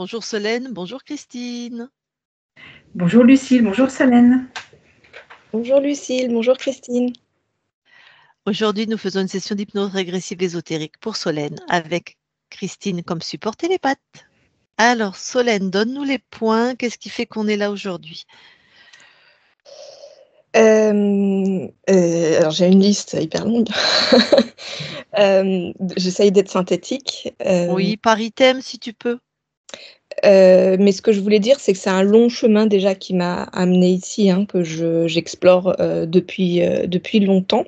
Bonjour Solène, bonjour Christine. Bonjour Lucille, bonjour Solène. Bonjour Lucille, bonjour Christine. Aujourd'hui, nous faisons une session d'hypnose régressive ésotérique pour Solène avec Christine comme support télépathe. Alors Solène, donne-nous les points. Qu'est-ce qui fait qu'on est là aujourd'hui? Alors j'ai une liste hyper longue. J'essaye d'être synthétique. Oui, par item si tu peux. Mais ce que je voulais dire, c'est que c'est un long chemin déjà qui m'a amenée ici, que j'explore depuis longtemps,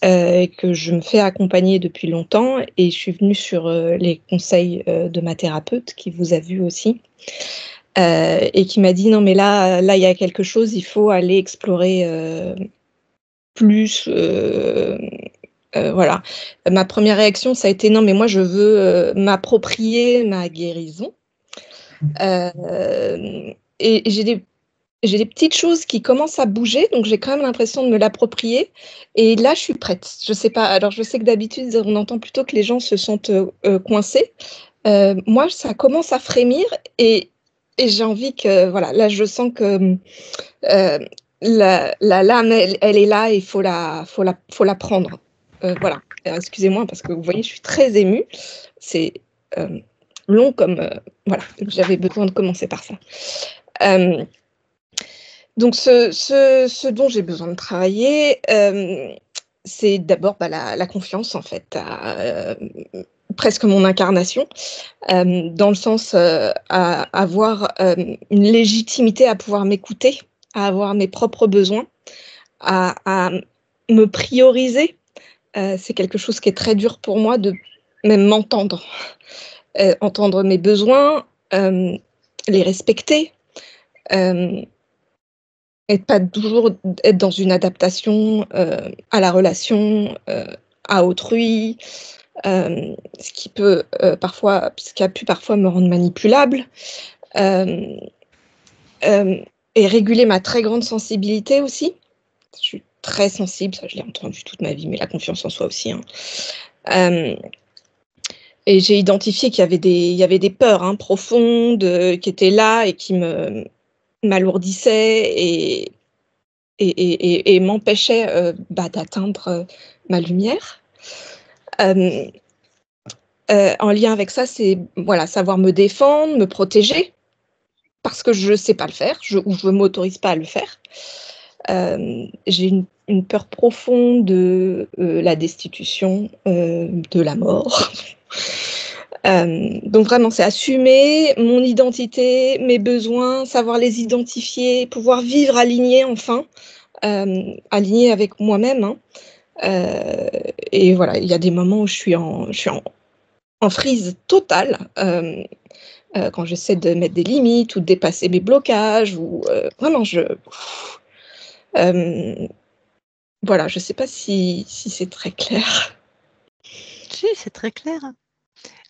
que je me fais accompagner depuis longtemps, et je suis venue sur les conseils de ma thérapeute qui vous a vu aussi, et qui m'a dit non mais là il y a quelque chose, il faut aller explorer plus. Voilà. Ma première réaction, ça a été non mais moi je veux m'approprier ma guérison. Et j'ai des petites choses qui commencent à bouger, donc j'ai quand même l'impression de me l'approprier. Et là, je suis prête. Je sais pas. Alors, je sais que d'habitude, on entend plutôt que les gens se sentent coincés. Moi, ça commence à frémir et j'ai envie que, voilà, là, je sens que la lame, elle est là et il faut la prendre. Voilà. Excusez-moi parce que vous voyez, je suis très émue. C'est long comme voilà, j'avais besoin de commencer par ça. Donc ce dont j'ai besoin de travailler, c'est d'abord la confiance en fait, presque mon incarnation, dans le sens à avoir une légitimité à pouvoir m'écouter, à avoir mes propres besoins, à me prioriser. C'est quelque chose qui est très dur pour moi de même m'entendre. Entendre mes besoins, les respecter, et pas toujours être dans une adaptation à la relation, à autrui, ce qui a pu parfois me rendre manipulable, et réguler ma très grande sensibilité aussi. Je suis très sensible, ça je l'ai entendu toute ma vie, mais la confiance en soi aussi. Et j'ai identifié qu'il y avait des peurs profondes qui étaient là et qui m'alourdissaient et m'empêchaient d'atteindre ma lumière. En lien avec ça, c'est voilà, savoir me défendre, me protéger, parce que je ne sais pas le faire, ou je ne m'autorise pas à le faire. J'ai une peur profonde de la destitution, de la mort. Donc vraiment, c'est assumer mon identité, mes besoins, savoir les identifier, pouvoir vivre aligné enfin, aligné avec moi-même. Et voilà, il y a des moments où je suis en frise totale, quand j'essaie de mettre des limites ou de dépasser mes blocages, ou vraiment voilà, je ne sais pas si c'est très clair. Si, c'est très clair.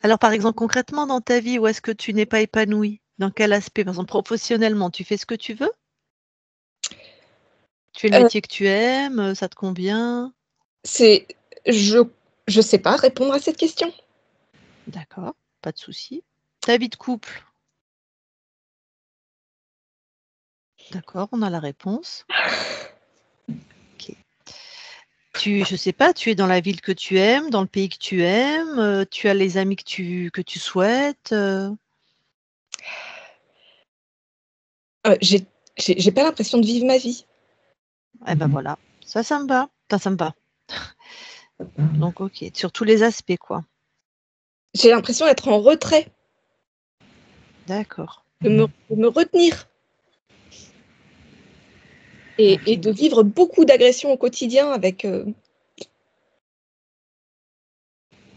Alors par exemple, concrètement dans ta vie, où est-ce que tu n'es pas épanouie? Dans quel aspect? Par exemple, professionnellement, tu fais ce que tu veux? Tu fais le métier que tu aimes, ça te convient? Je sais pas répondre à cette question. D'accord, pas de souci. Ta vie de couple? D'accord, on a la réponse. OK. Je sais pas, tu es dans la ville que tu aimes, dans le pays que tu aimes, tu as les amis que tu souhaites? J'ai pas l'impression de vivre ma vie. Eh ben voilà, ça me va. Enfin, ça me va. Donc OK, sur tous les aspects, quoi. J'ai l'impression d'être en retrait, D'accord. de me retenir et de vivre beaucoup d'agressions au quotidien avec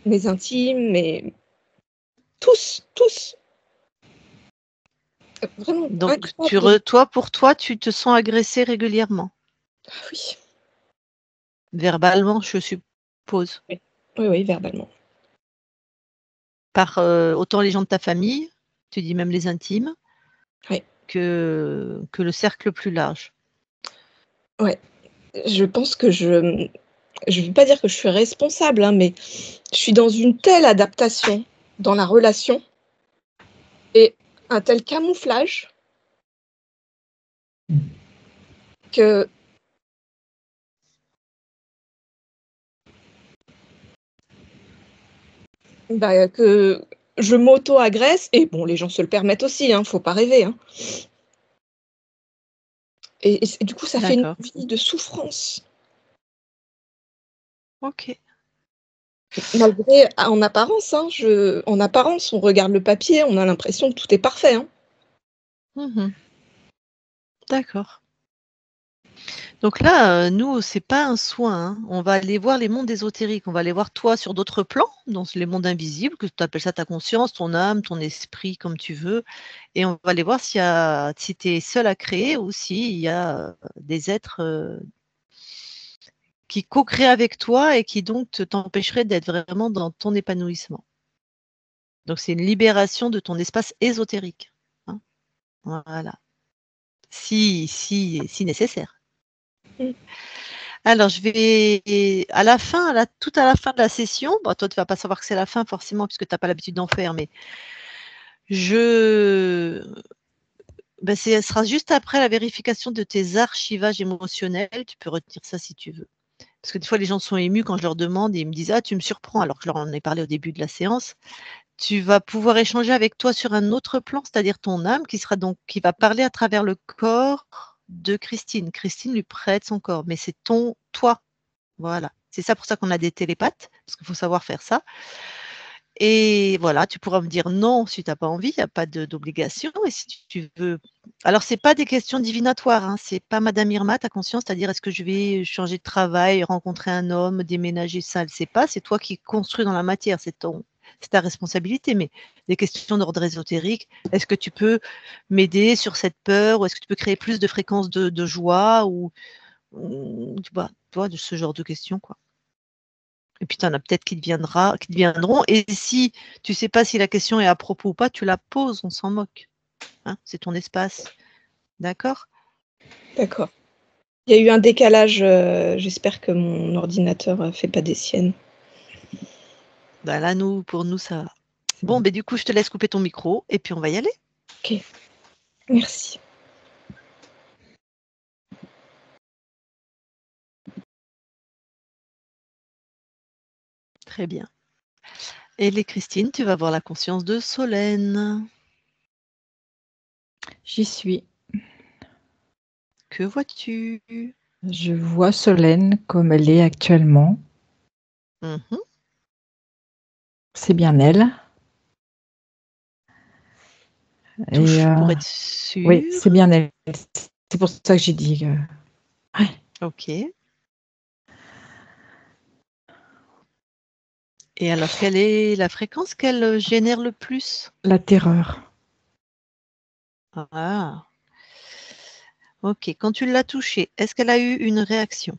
mes intimes, tous. Vraiment Donc incapable. pour toi, tu te sens agressée régulièrement? Ah oui. Verbalement, je suppose? Oui, verbalement. Par, autant les gens de ta famille, tu dis même les intimes, Oui. que le cercle plus large? Ouais. Je pense que je veux pas dire que je suis responsable, mais je suis dans une telle adaptation dans la relation Et un tel camouflage que que je m'auto-agresse, et bon, les gens se le permettent aussi, hein, faut pas rêver, hein. Et du coup, ça fait une D'accord. vie de souffrance. Ok. Malgré, en apparence, hein, en apparence, on regarde le papier, on a l'impression que tout est parfait, hein. Mhm. D'accord. Donc là, nous, c'est pas un soin, hein. On va aller voir les mondes ésotériques. On va aller voir toi sur d'autres plans, dans les mondes invisibles, que tu appelles ça ta conscience, ton âme, ton esprit, comme tu veux. Et on va aller voir si tu es seul à créer ou s'il y a des êtres qui co-créent avec toi et qui donc t'empêcheraient d'être vraiment dans ton épanouissement. Donc c'est une libération de ton espace ésotérique, hein. Voilà. Si nécessaire. Mmh. Alors je vais à la fin, tout à la fin de la session, toi tu vas pas savoir que c'est la fin forcément puisque tu as pas l'habitude d'en faire, mais ce sera juste après la vérification de tes archivages émotionnels. Tu peux retenir ça si tu veux. Parce que des fois les gens sont émus quand je leur demande et ils me disent: «Ah tu me surprends», alors que je leur en ai parlé au début de la séance. Tu vas pouvoir échanger avec toi sur un autre plan, c'est-à-dire ton âme qui va parler à travers le corps de Christine. Christine lui prête son corps, mais c'est toi. Voilà. C'est ça pour ça qu'on a des télépathes, parce qu'il faut savoir faire ça. Et voilà, tu pourras me dire non si tu n'as pas envie, il n'y a pas d'obligation. Et si tu veux. Alors, ce n'est pas des questions divinatoires, hein, c'est pas Madame Irma, ta conscience, c'est-à-dire est-ce que je vais changer de travail, rencontrer un homme, déménager, ça, elle ne sait pas, c'est toi qui construis dans la matière, c'est ta responsabilité. Mais des questions d'ordre ésotérique, est-ce que tu peux m'aider sur cette peur, ou est-ce que tu peux créer plus de fréquences de joie, ou tu vois, de ce genre de questions, quoi. Et puis tu en as peut-être qui te viendront. Et si tu ne sais pas si la question est à propos ou pas, tu la poses, on s'en moque, hein, c'est ton espace. D'accord? D'accord. Il y a eu un décalage, j'espère que mon ordinateur fait pas des siennes. Bah là, pour nous, ça va. Bon, du coup, je te laisse couper ton micro et puis on va y aller. OK. Merci. Très bien. Et les Christine, tu vas voir la conscience de Solène. J'y suis. Que vois-tu? Je vois Solène comme elle est actuellement. Mhm. C'est bien elle. Touche Et pour être oui, sûre. c'est bien elle. C'est pour ça que j'ai dit. Ouais. Ok. Et alors, quelle est la fréquence qu'elle génère le plus? La terreur. Ah. Ok. Quand tu l'as touchée, est-ce qu'elle a eu une réaction?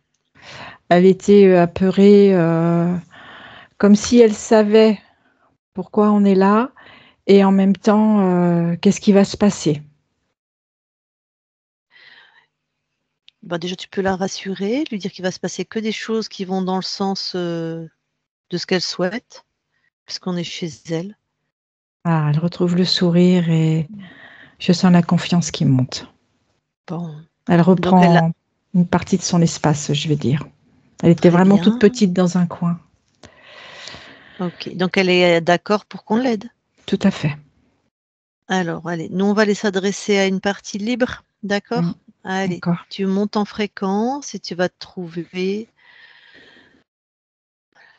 Elle était apeurée, comme si elle savait pourquoi on est là et en même temps, qu'est-ce qui va se passer. Déjà, tu peux la rassurer, lui dire qu'il va se passer que des choses qui vont dans le sens de ce qu'elle souhaite, puisqu'on est chez elle. Ah, elle retrouve le sourire et je sens la confiance qui monte. Bon. Elle Donc, elle a... reprend une partie de son espace, je vais dire. Elle était Très vraiment toute bien. petite dans un coin. Ok. Donc, elle est d'accord pour qu'on l'aide. Tout à fait. Alors, allez, nous, on va aller s'adresser à une partie libre, d'accord? Allez, D'accord. tu montes en fréquence et tu vas trouver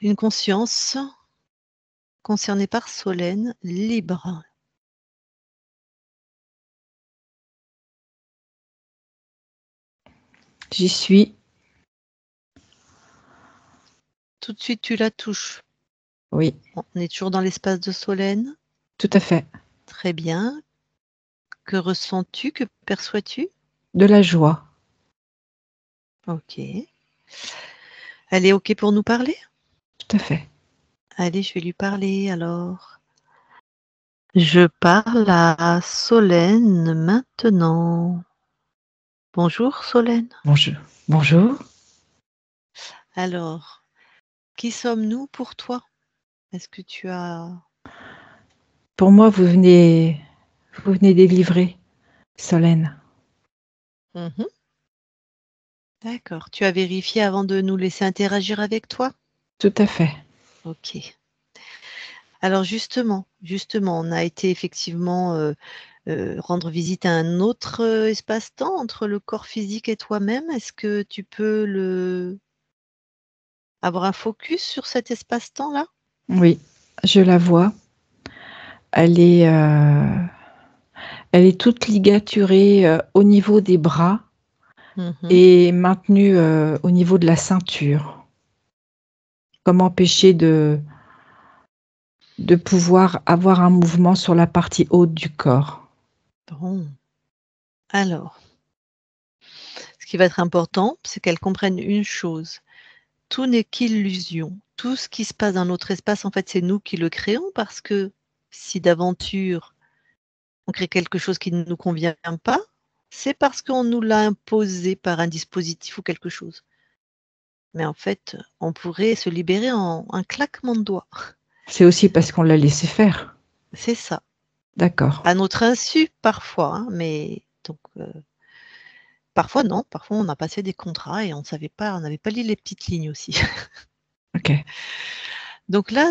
une conscience concernée par Solène, libre. J'y suis. Tout de suite, tu la touches. Oui, On est toujours dans l'espace de Solène. tout à fait. Très bien. Que ressens-tu? Que perçois-tu? De la joie. Ok. Elle est ok pour nous parler? Tout à fait. Allez, je vais lui parler alors. Je parle à Solène maintenant. Bonjour Solène. Bonjour. Bonjour. Alors, qui sommes-nous pour toi? Est-ce que tu as... Pour moi, vous venez vous venez délivrer, Solène. Mhm. D'accord. Tu as vérifié avant de nous laisser interagir avec toi? Tout à fait. Ok. Alors justement, on a été effectivement rendre visite à un autre espace-temps entre le corps physique et toi-même. Est-ce que tu peux avoir un focus sur cet espace-temps-là? Oui, je la vois. Elle est, elle est toute ligaturée au niveau des bras Mhm. et maintenue au niveau de la ceinture. Comment empêcher de pouvoir avoir un mouvement sur la partie haute du corps? Bon. Alors, ce qui va être important, c'est qu'elle comprenne une chose. Tout n'est qu'illusion. Tout ce qui se passe dans notre espace, en fait, c'est nous qui le créons parce que si d'aventure on crée quelque chose qui ne nous convient pas, c'est parce qu'on nous l'a imposé par un dispositif ou quelque chose. Mais en fait, on pourrait se libérer en un claquement de doigts. C'est aussi parce qu'on l'a laissé faire. C'est ça. D'accord. À notre insu, parfois, hein, mais donc parfois non, parfois on a passé des contrats et on savait pas, on n'avait pas lu les petites lignes aussi. Ok. Donc là,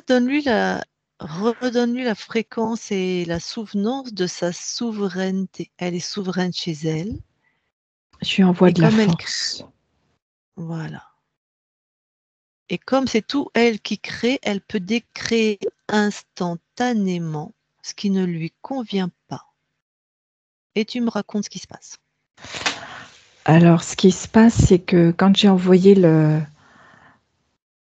redonne-lui la fréquence et la souvenance de sa souveraineté. Elle est souveraine chez elle. Je lui envoie Et de la comme elle force. voilà. Et comme c'est tout elle qui crée, elle peut décréer instantanément ce qui ne lui convient pas. Et tu me racontes ce qui se passe. Alors, ce qui se passe, c'est que quand j'ai envoyé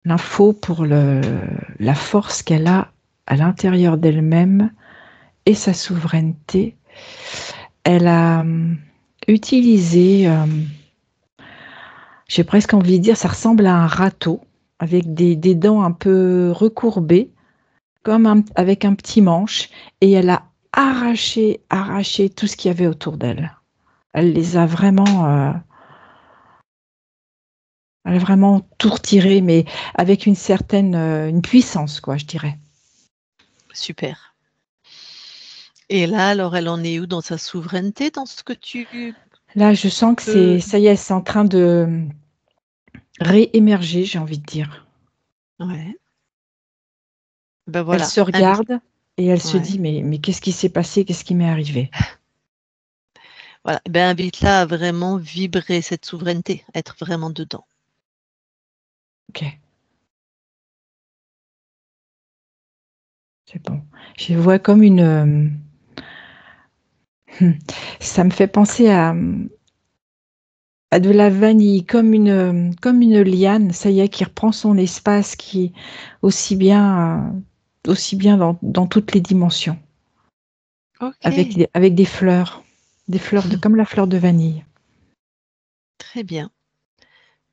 l'info pour la force qu'elle a à l'intérieur d'elle-même et sa souveraineté, elle a utilisé, j'ai presque envie de dire, ça ressemble à un râteau avec des dents un peu recourbées, comme avec un petit manche, et elle a arraché tout ce qu'il y avait autour d'elle. Elle les a vraiment, elle a vraiment tout retiré, mais avec une certaine une puissance, quoi, je dirais. Super. Et là, alors, elle en est où dans sa souveraineté, dans ce que tu Là, je sens que peux... ça y est, c'est en train de réémerger, j'ai envie de dire. Ouais. Ben Elle voilà. se regarde et elle se Ouais. dit, mais qu'est-ce qui s'est passé? Qu'est-ce qui m'est arrivé? Voilà. Ben, invite-la à vraiment vibrer cette souveraineté, être vraiment dedans. Ok. C'est bon. Je vois comme ça me fait penser à de la vanille, comme une liane, ça y est, qui reprend son espace, qui aussi bien dans toutes les dimensions, Ok. avec des fleurs comme la fleur de vanille. Très bien.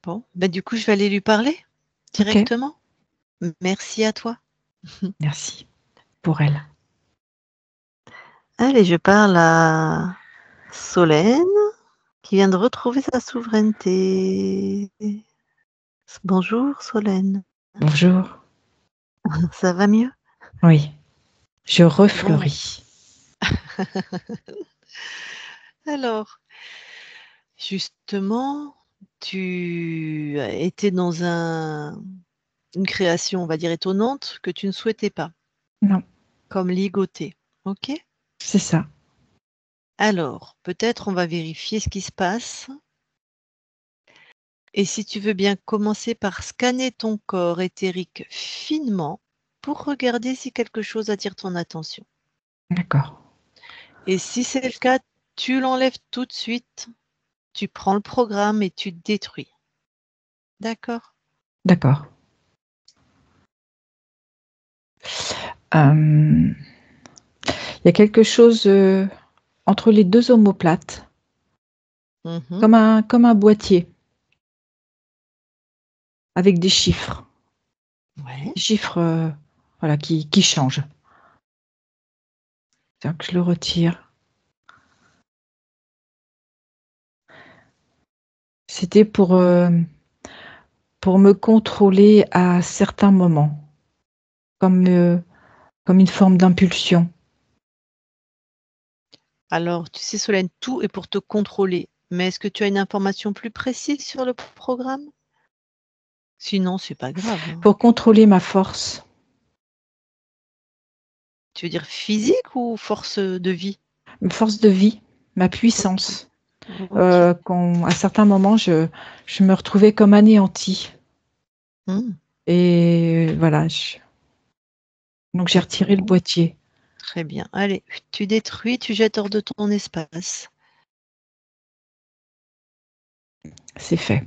Bon, ben du coup, je vais aller lui parler Ok, directement. Merci à toi. merci pour elle. Allez, je parle à Solène, qui vient de retrouver sa souveraineté. Bonjour Solène, Bonjour. ça va mieux? Oui, je Bon, refleuris. alors, justement, tu as été dans une création, on va dire, étonnante que tu ne souhaitais pas, Non, comme ligoter. Ok? c'est ça. Alors, peut-être on va vérifier ce qui se passe. Et si tu veux bien commencer par scanner ton corps éthérique finement pour regarder si quelque chose attire ton attention. D'accord, Et si c'est le cas, tu l'enlèves tout de suite, tu prends le programme et tu détruis. D'accord? d'accord. Il y a quelque chose entre les deux omoplates, Mhm. comme un boîtier avec des chiffres. Ouais. Des chiffres voilà, qui changent. C'est que je le retire. C'était pour me contrôler à certains moments, comme une forme d'impulsion. Alors, tu sais, Solène, tout est pour te contrôler. Mais est-ce que tu as une information plus précise sur le programme? Sinon, c'est pas grave, hein. Pour contrôler ma force. Tu veux dire physique ou force de vie? Ma force de vie, ma puissance. Ok. À certains moments, je me retrouvais comme anéantie. Et voilà. Donc, j'ai retiré le boîtier. Très bien. Allez, tu détruis, tu jettes hors de ton espace. C'est fait.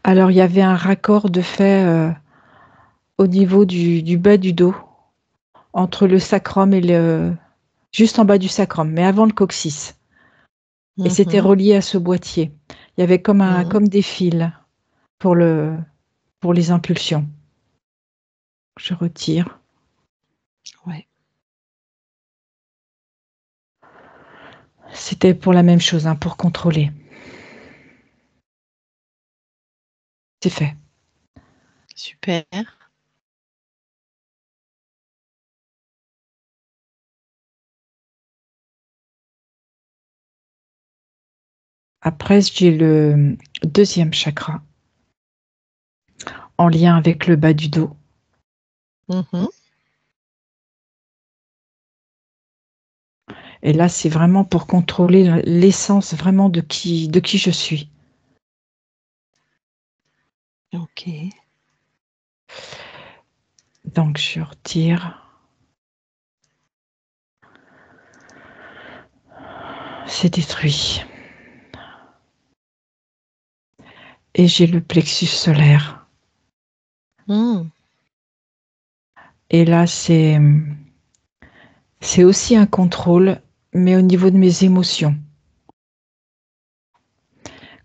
Alors, il y avait un raccord de fait au niveau du bas du dos, entre le sacrum et juste en bas du sacrum, mais avant le coccyx. Et c'était relié à ce boîtier. Il y avait comme des fils pour les impulsions. Je retire. Ouais. C'était pour la même chose, hein, pour contrôler. C'est fait. Super. Après, j'ai le deuxième chakra en lien avec le bas du dos. Et là, c'est vraiment pour contrôler l'essence vraiment de qui je suis. Ok. Donc, je retire. C'est détruit. Et j'ai le plexus solaire. Et là, c'est aussi un contrôle, mais au niveau de mes émotions.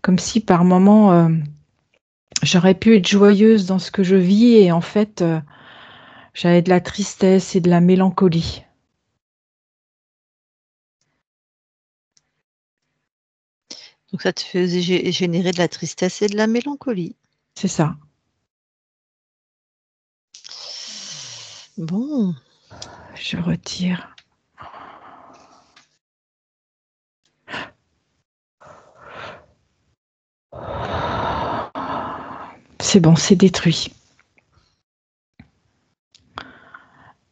Comme si par moment, j'aurais pu être joyeuse dans ce que je vis et en fait, j'avais de la tristesse et de la mélancolie. Donc ça te faisait générer de la tristesse et de la mélancolie. C'est ça. Bon. Je retire. C'est bon, c'est détruit.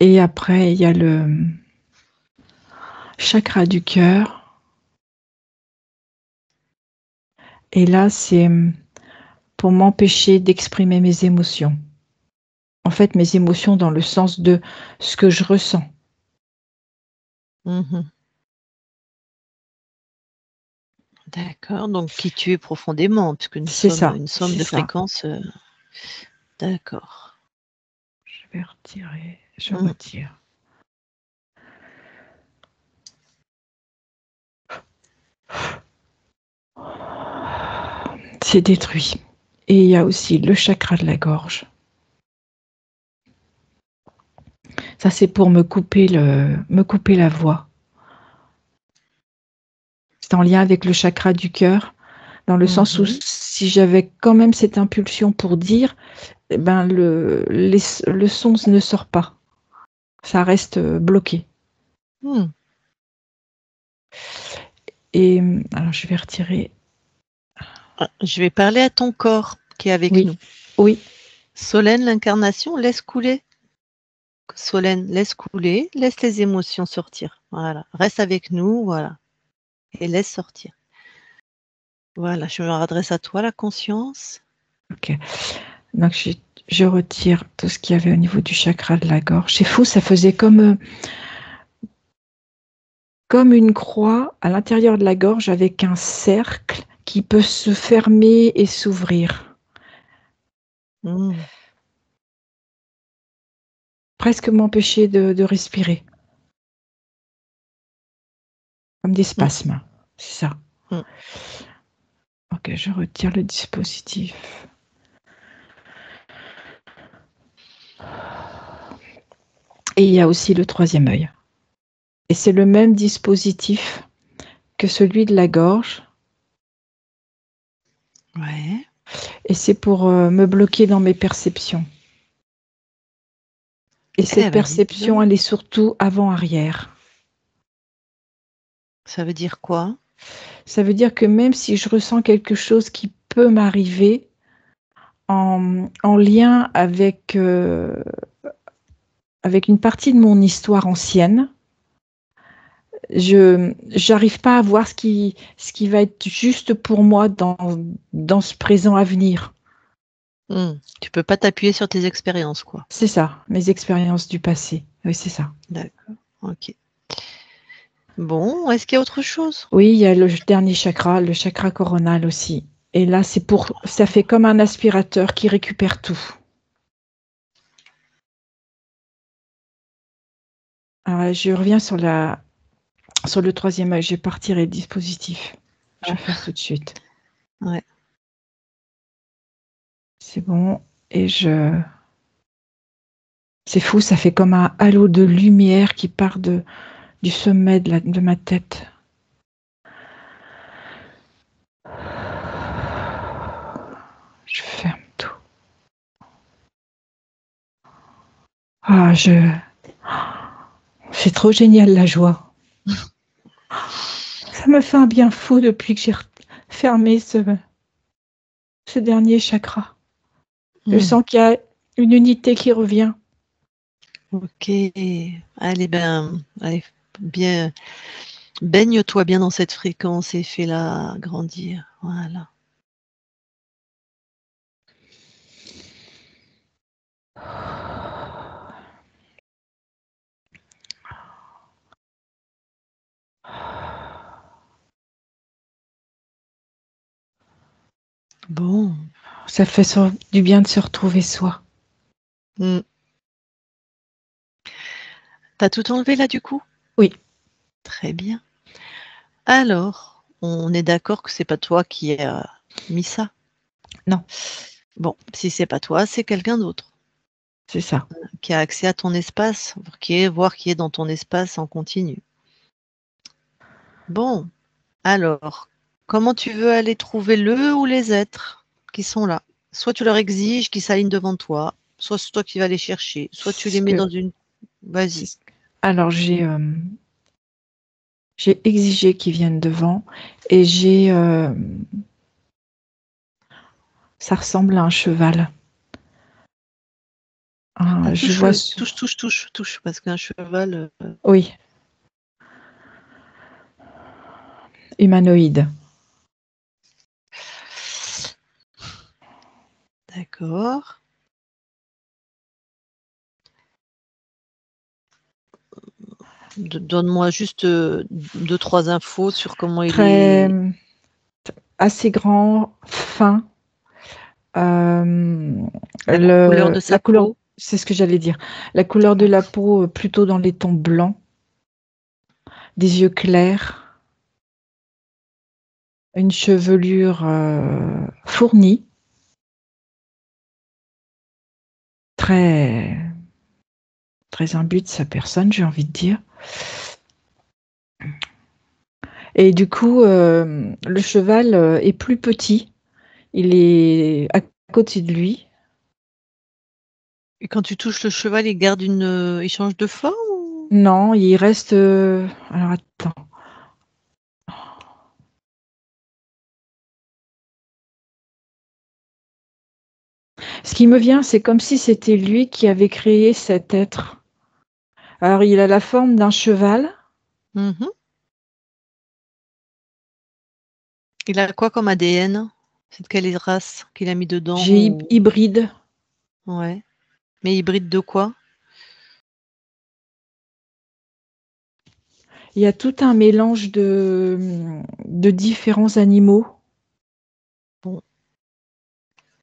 Et après, il y a le chakra du cœur. Et là, c'est pour m'empêcher d'exprimer mes émotions. En fait, mes émotions dans le sens de ce que je ressens. D'accord, donc qui tu es profondément, puisque nous C'est sommes ça, une somme c'est de ça. fréquences. D'accord. Je vais retirer, je retire. C'est détruit. Et il y a aussi le chakra de la gorge. Ça, c'est pour me couper la voix. C'est en lien avec le chakra du cœur, dans le sens où si j'avais quand même cette impulsion pour dire, eh ben le son ne sort pas. Ça reste bloqué. Et alors, je vais retirer. Je vais parler à ton corps qui est avec nous. Oui. Solène, l'incarnation, laisse couler. Solène, laisse couler, laisse les émotions sortir. Voilà, reste avec nous, voilà. Et laisse sortir. Voilà, je me redresse à toi, la conscience. Ok. Donc, je retire tout ce qu'il y avait au niveau du chakra de la gorge. C'est fou, ça faisait comme une croix à l'intérieur de la gorge avec un cercle qui peut se fermer et s'ouvrir. Presque m'empêcher de respirer. Comme des spasmes. C'est ça. Ok, je retire le dispositif. Et il y a aussi le troisième œil. Et c'est le même dispositif que celui de la gorge. Ouais. Et c'est pour me bloquer dans mes perceptions. Et cette dis perception, donc. elle est surtout avant-arrière. Ça veut dire quoi? Ça veut dire que même si je ressens quelque chose qui peut m'arriver en lien avec une partie de mon histoire ancienne, je n'arrive pas à voir ce qui va être juste pour moi dans ce présent à venir. Tu peux pas t'appuyer sur tes expériences, quoi. C'est ça, mes expériences du passé. Oui, c'est ça. D'accord, ok. Bon, est-ce qu'il y a autre chose? Oui, il y a le dernier chakra, le chakra coronal aussi. Et là, ça fait comme un aspirateur qui récupère tout. Alors, je reviens sur le troisième œil. Je vais partir les dispositifs. Je vais faire tout de suite. Ouais. C'est bon. Et c'est fou, ça fait comme un halo de lumière qui part du sommet de ma tête. Je ferme tout. C'est trop génial la joie. Ça me fait un bien fou depuis que j'ai fermé ce dernier chakra. Je sens qu'il y a une unité qui revient. Ok. Allez, allez, bien, baigne-toi bien dans cette fréquence et fais-la grandir. Voilà. Bon. Ça fait du bien de se retrouver soi. T'as tout enlevé là du coup? Oui. Très bien. Alors, on est d'accord que c'est pas toi qui as mis ça? Non. Bon, si c'est pas toi, c'est quelqu'un d'autre C'est ça. qui a accès à ton espace, voir qui est dans ton espace en continu. Bon, alors, comment tu veux aller trouver le ou les êtres qui sont là? Soit tu leur exiges qu'ils s'alignent devant toi, soit c'est toi qui vas les chercher, soit tu les mets dans une... Vas-y. Alors, j'ai exigé qu'ils viennent devant et ça ressemble à un cheval. Je vois touche, parce qu'un cheval... Oui. Humanoïde. D'accord. Donne-moi juste 2-3 infos sur comment il est. Assez grand, fin. La couleur de sa peau. C'est ce que j'allais dire. La couleur de la peau plutôt dans les tons blancs. Des yeux clairs. Une chevelure fournie. Très, très imbu de sa personne, j'ai envie de dire. Et du coup, le cheval est plus petit. Il est à côté de lui. Et quand tu touches le cheval, il change de forme ou... Non, il reste... Alors, attends. Ce qui me vient, c'est comme si c'était lui qui avait créé cet être. Alors, il a la forme d'un cheval. Il a quoi comme ADN? C'est de quelle race qu'il a mis dedans? J'ai hybride. Ouais. Mais hybride de quoi? Il y a tout un mélange de différents animaux. Bon.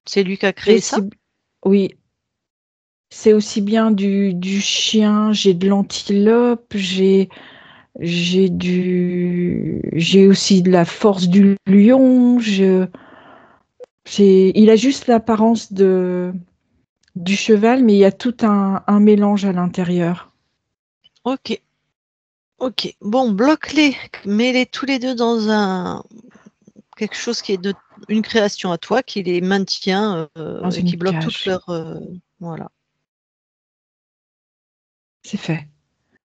C'est lui qui a créé ça? Oui. C'est aussi bien du chien, j'ai de l'antilope, j'ai aussi de la force du lion. Il a juste l'apparence du cheval, mais il y a tout un mélange à l'intérieur. Ok. Ok. Bon, bloque-les. Mets-les tous les deux dans quelque chose qui est une création à toi, qui les maintient Dans et une qui bloque toute cage. leur... voilà. c'est fait.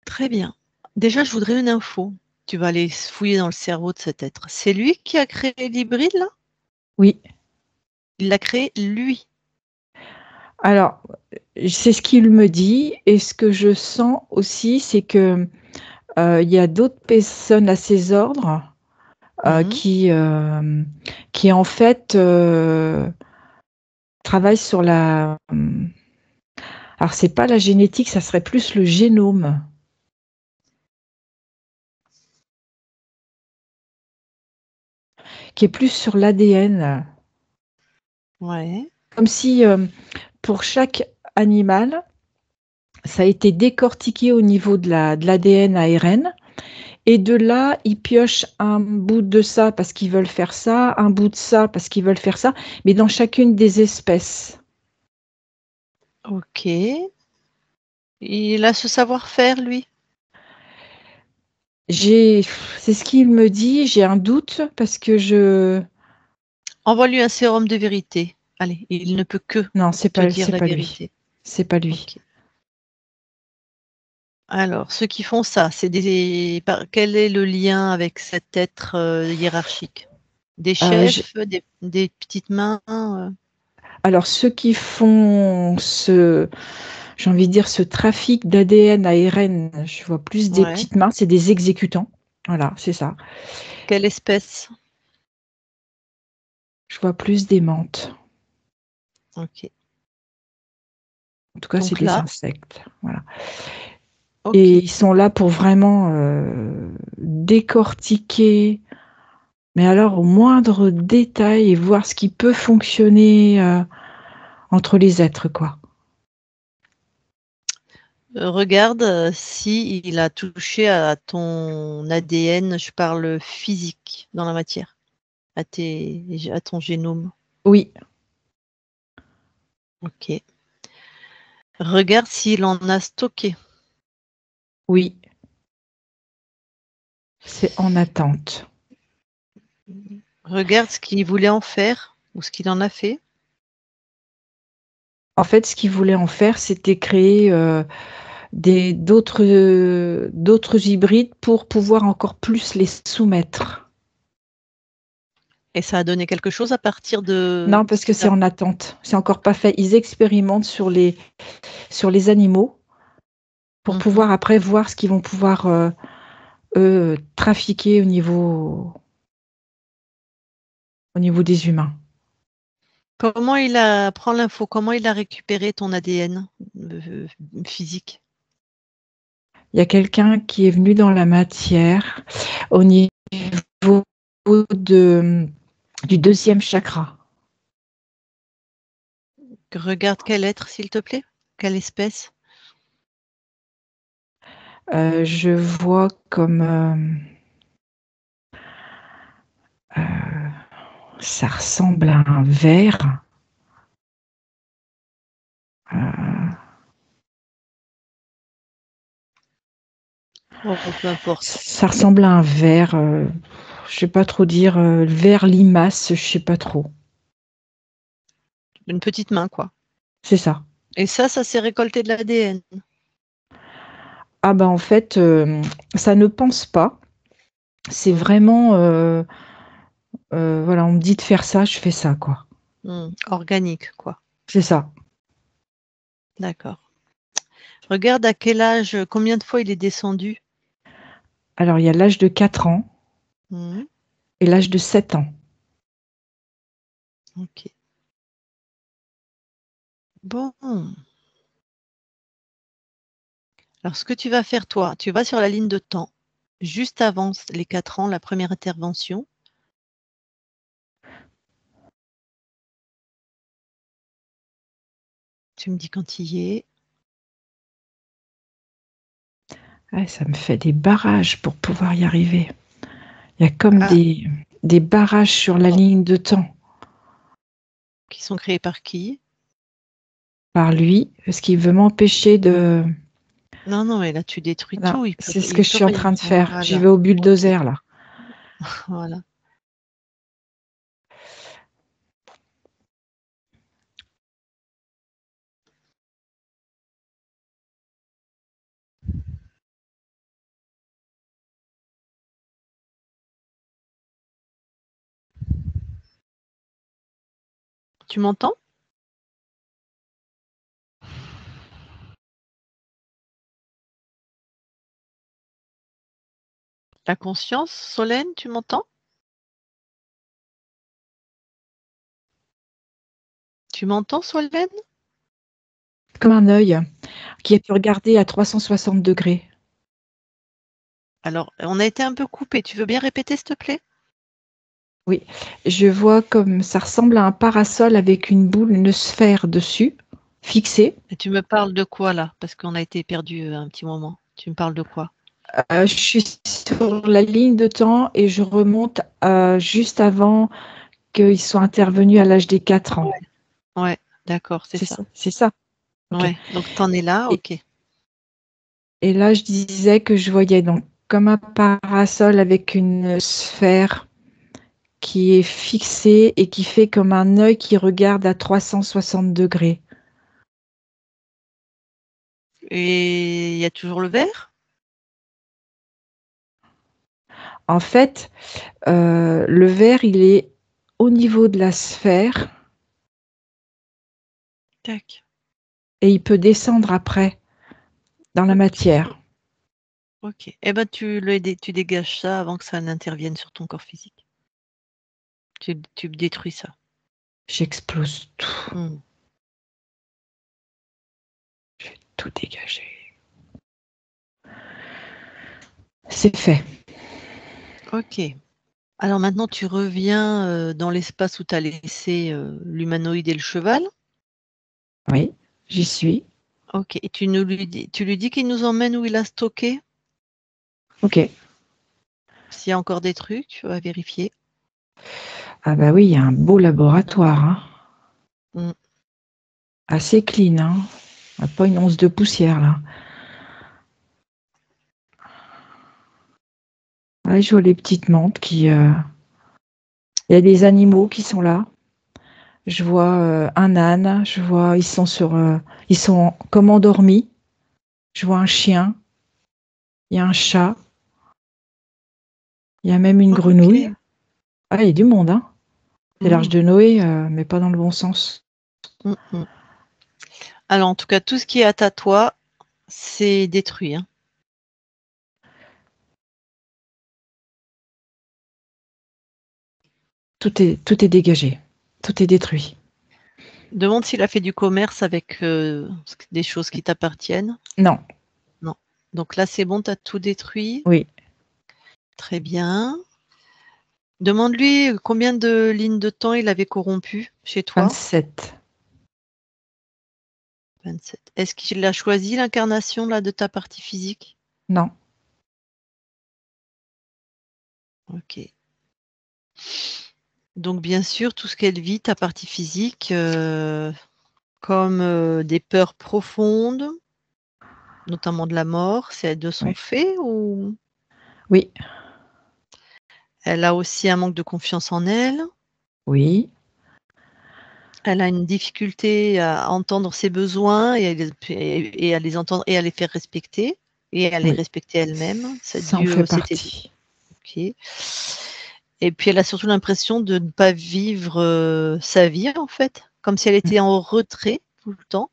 Très bien. Déjà, je voudrais une info. Tu vas aller fouiller dans le cerveau de cet être. C'est lui qui a créé l'hybride, là? Oui. Il l'a créé, lui. Alors, c'est ce qu'il me dit et ce que je sens aussi, c'est que il y a d'autres personnes à ses ordres Mhm. qui en fait travaillent sur la. Alors, c'est pas la génétique, ça serait plus le génome, qui est plus sur l'ADN. Ouais. Comme si pour chaque animal, ça a été décortiqué au niveau de l'ADN ARN. Et de là, ils piochent un bout de ça parce qu'ils veulent faire ça, un bout de ça parce qu'ils veulent faire ça, mais dans chacune des espèces. Ok. Il a ce savoir-faire, lui. C'est ce qu'il me dit, j'ai un doute parce que Envoie-lui un sérum de vérité. Allez, il ne peut que non, c'est te pas, dire c'est la pas lui. vérité. C'est pas lui. Ok. Alors, ceux qui font ça, quel est le lien avec cet être hiérarchique? Des Euh, j'- chefs, des petites mains alors, ceux qui font j'ai envie de dire, ce trafic d'ADN, ARN, je vois plus des Ouais. petites mains, c'est des exécutants. Voilà, c'est ça. Quelle espèce? Je vois plus des menthes. Ok. En tout cas, c'est Donc des là, insectes. Voilà. Et ok. ils sont là pour vraiment décortiquer, mais alors au moindre détail et voir ce qui peut fonctionner entre les êtres, quoi. Regarde si il a touché à ton ADN, je parle physique dans la matière, à ton génome. Oui, Ok. Regarde s'il en a stocké. oui, c'est en attente. Regarde ce qu'il voulait en faire ou ce qu'il en a fait. En fait, ce qu'ils voulaient en faire, c'était créer d'autres hybrides pour pouvoir encore plus les soumettre. Et ça a donné quelque chose à partir de Non, ce parce que qu'il c'est t'a. en attente. C'est encore pas fait. Ils expérimentent sur les animaux pour Mhm. pouvoir après voir ce qu'ils vont pouvoir eux, trafiquer au niveau des humains. Prends l'info, comment il a récupéré ton ADN physique? Il y a quelqu'un qui est venu dans la matière au niveau du deuxième chakra. Regarde quel être, s'il te plaît. Quelle espèce? Je vois comme euh, ça ressemble à un ver. Euh, Oh, peu importe. ça ressemble à un ver. Je sais pas trop dire. Ver limace, je sais pas trop. Une petite main, quoi. C'est ça. Et ça s'est récolté de l'ADN. Ah ben en fait, ça ne pense pas. C'est Mmh. vraiment, voilà, on me dit de faire ça, je fais ça, quoi. Organique, quoi. C'est ça. D'accord. Regarde à quel âge, combien de fois il est descendu? Alors, il y a l'âge de 4 ans Mmh. et l'âge de 7 ans. OK. Bon. Alors ce que tu vas faire toi, tu vas sur la ligne de temps, juste avant les 4 ans, la première intervention. Tu me dis quand il y est. Ouais, ça me fait des barrages pour pouvoir y arriver. Il y a comme Ah, des barrages sur la ligne de temps qui sont créés par qui? par lui, parce qu'il veut m'empêcher de. Non, non, mais là tu détruis Non, tout, c'est ce que il je peut suis en rien. train de faire. J'y Voilà. vais au OK, bulldozer, là. voilà. Tu m'entends? La conscience, Solène, tu m'entends? Tu m'entends, Solène? Comme un œil qui a pu regarder à 360 degrés. Alors, on a été un peu coupé. Tu veux bien répéter, s'il te plaît? Oui, je vois comme ça ressemble à un parasol avec une boule, une sphère dessus, fixée. Et tu me parles de quoi là? Parce qu'on a été perdu un petit moment. Tu me parles de quoi? Je suis sur la ligne de temps et je remonte juste avant qu'ils soient intervenus à l'âge des 4 ans. Ouais, d'accord, c'est C'est ça. ça, c'est ça. Ok. Ouais, donc t'en es là, Et, ok. et là, je disais que je voyais donc comme un parasol avec une sphère qui est fixée et qui fait comme un œil qui regarde à 360 degrés. Et il y a toujours le verre? En fait, le verre, il est au niveau de la sphère Tac. et il peut descendre après dans la Ok. matière. Ok. Eh ben, tu dégages ça avant que ça n'intervienne sur ton corps physique. Tu détruis ça. J'explose tout. Hmm. Je vais tout dégager. C'est fait. Ok. Alors maintenant, tu reviens dans l'espace où tu as laissé l'humanoïde et le cheval. Oui, j'y suis. Ok. Et tu lui dis qu'il nous emmène où il a stocké? Ok. S'il y a encore des trucs à vérifier. Ah bah oui, il y a un beau laboratoire, hein. Hmm. Assez clean, hein. Pas une once de poussière là. Ouais, je vois les petites mantes qui. Il y a des animaux qui sont là. Je vois un âne. Je vois ils sont ils sont comme endormis. Je vois un chien. Il y a un chat. Il y a même une grenouille. Ok. Ah, il y a du monde, hein. C'est l'arche Hmm. de Noé, mais pas dans le bon sens. Hmm, hmm. Alors, en tout cas, tout ce qui est à toi, c'est détruit, hein. Tout est dégagé. Tout est détruit. Demande s'il a fait du commerce avec des choses qui t'appartiennent. Non. Non. Donc là, c'est bon, tu as tout détruit. Oui. Très bien. Demande-lui combien de lignes de temps il avait corrompu chez toi. 27. 27. Est-ce qu'il a choisi l'incarnation là de ta partie physique? Non. Ok. Donc bien sûr, tout ce qu'elle vit, ta partie physique, comme des peurs profondes, notamment de la mort, c'est de son Oui. fait ou Oui. elle a aussi un manque de confiance en elle? Oui. Elle a une difficulté à entendre ses besoins et à les entendre et à les faire respecter et à les Oui. respecter elle-même. C'est Ça en dû, fait c'était partie. ok. Et puis elle a surtout l'impression de ne pas vivre sa vie en fait, comme si elle était en retrait tout le temps.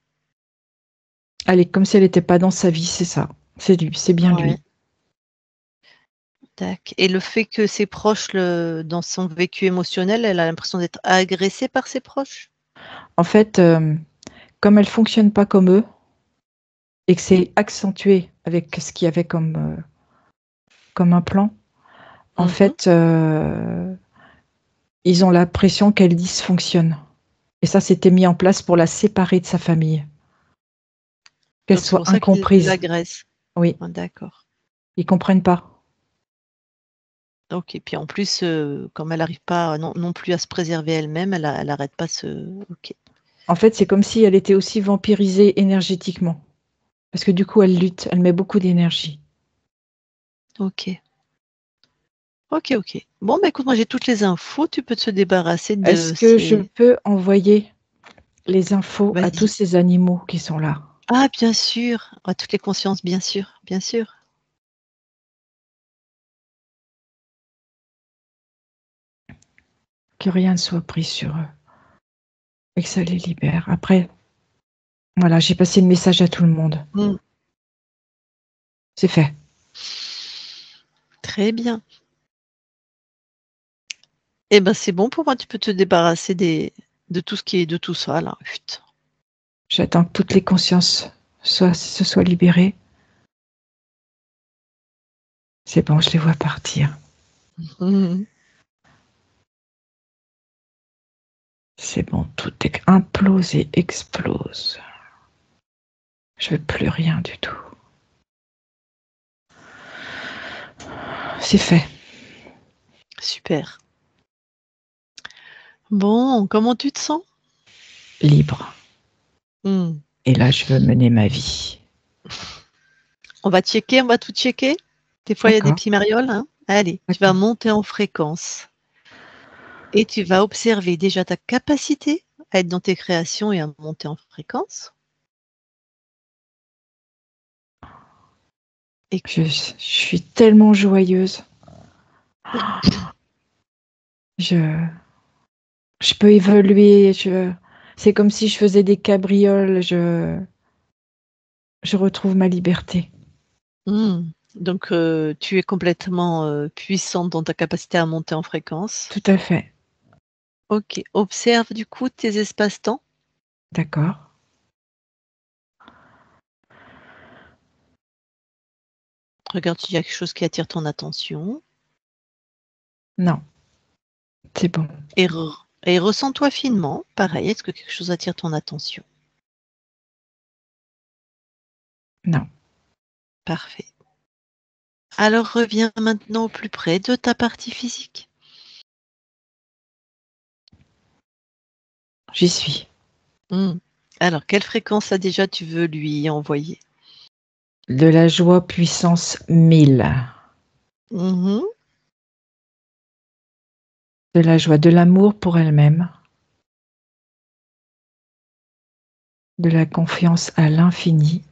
Elle est comme si elle n'était pas dans sa vie, c'est ça. C'est lui, c'est bien Ouais. lui. Tac. Et le fait que ses proches, dans son vécu émotionnel, elle a l'impression d'être agressée par ses proches. En fait, comme elle fonctionne pas comme eux et que c'est accentué avec ce qu'il y avait comme un plan, en Mhm. fait, ils ont l'impression qu'elle dysfonctionne. Et ça, c'était mis en place pour la séparer de sa famille, qu'elle Donc c'est soit pour ça qu'il incomprise. l'agresse. Oui, Ah, d'accord. ils comprennent pas. Ok. Et puis en plus, comme elle n'arrive pas non plus à se préserver elle-même, elle n'arrête pas ce. Ok. En fait, c'est comme si elle était aussi vampirisée énergétiquement. Parce que du coup, elle lutte, elle met beaucoup d'énergie. Ok. Ok. Ok. Bon, bah écoute, moi j'ai toutes les infos. Tu peux te débarrasser Est-ce de que je ces. peux envoyer les infos à tous Vas-y. ces animaux qui sont là? Ah, bien sûr. À toutes les consciences, bien sûr. Bien sûr. Que rien ne soit pris sur eux. et que ça les libère. Après, voilà, j'ai passé le message à tout le monde. C'est fait. Très bien. Eh ben, c'est bon pour moi, tu peux te débarrasser de tout ce qui est de tout ça, là. Chut. J'attends que toutes les consciences se soient libérées. C'est bon, je les vois partir. Mhm. C'est bon, tout implose et explose. Je veux plus rien du tout. C'est fait. Super. Bon, comment tu te sens? Libre. Et là, je veux mener ma vie. On va tout checker. Des fois, il y a des D'accord. petits marioles. Hein. Allez, tu vas monter en fréquence. Et tu vas observer déjà ta capacité à être dans tes créations et à monter en fréquence. Et Je suis tellement joyeuse. Je peux évoluer. C'est comme si je faisais des cabrioles. Je retrouve ma liberté. Donc, tu es complètement puissante dans ta capacité à monter en fréquence. Tout à fait. Ok. Observe du coup tes espaces-temps. D'accord. Regarde s'il y a quelque chose qui attire ton attention. Non. C'est bon. Et ressens-toi finement. Pareil, est-ce que quelque chose attire ton attention? Non. Parfait. Alors reviens maintenant au plus près de ta partie physique. J'y suis. Alors, quelle fréquence déjà tu veux lui envoyer? De la joie puissance 1000. De De la joie, de l'amour pour elle-même. De la confiance à l'infini.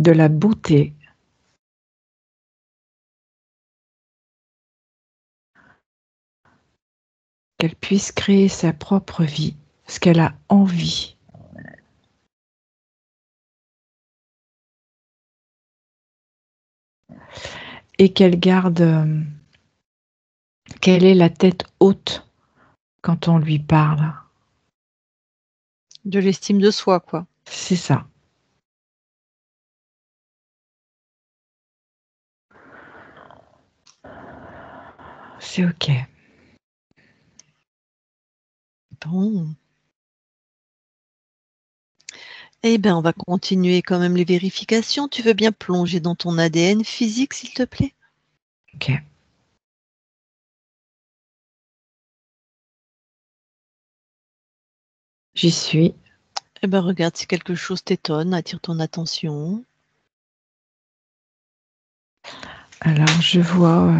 De la beauté. Qu'elle puisse créer sa propre vie, ce qu'elle a envie. Et qu'elle garde, qu'elle ait la tête haute quand on lui parle. De l'estime de soi, quoi. C'est ça. C'est ok. Bon. Eh bien, on va continuer quand même les vérifications. Tu veux bien plonger dans ton ADN physique, s'il te plaît? Ok. J'y suis. Eh bien, regarde si quelque chose t'étonne, attire ton attention. Alors, je vois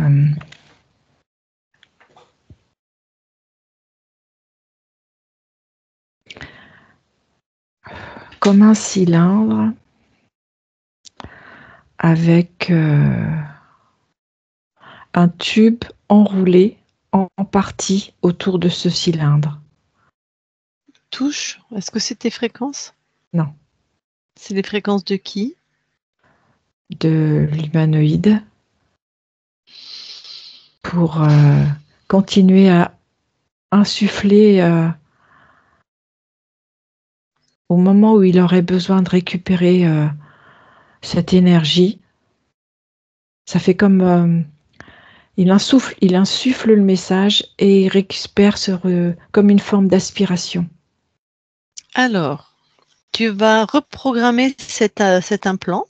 comme un cylindre avec un tube enroulé en partie autour de ce cylindre. Touche, est-ce que c'est tes fréquences? Non. C'est les fréquences de qui? De l'humanoïde pour continuer à insuffler au moment où il aurait besoin de récupérer cette énergie. Ça fait comme il insuffle le message et il récupère comme une forme d'aspiration. Alors, tu vas reprogrammer cet implant.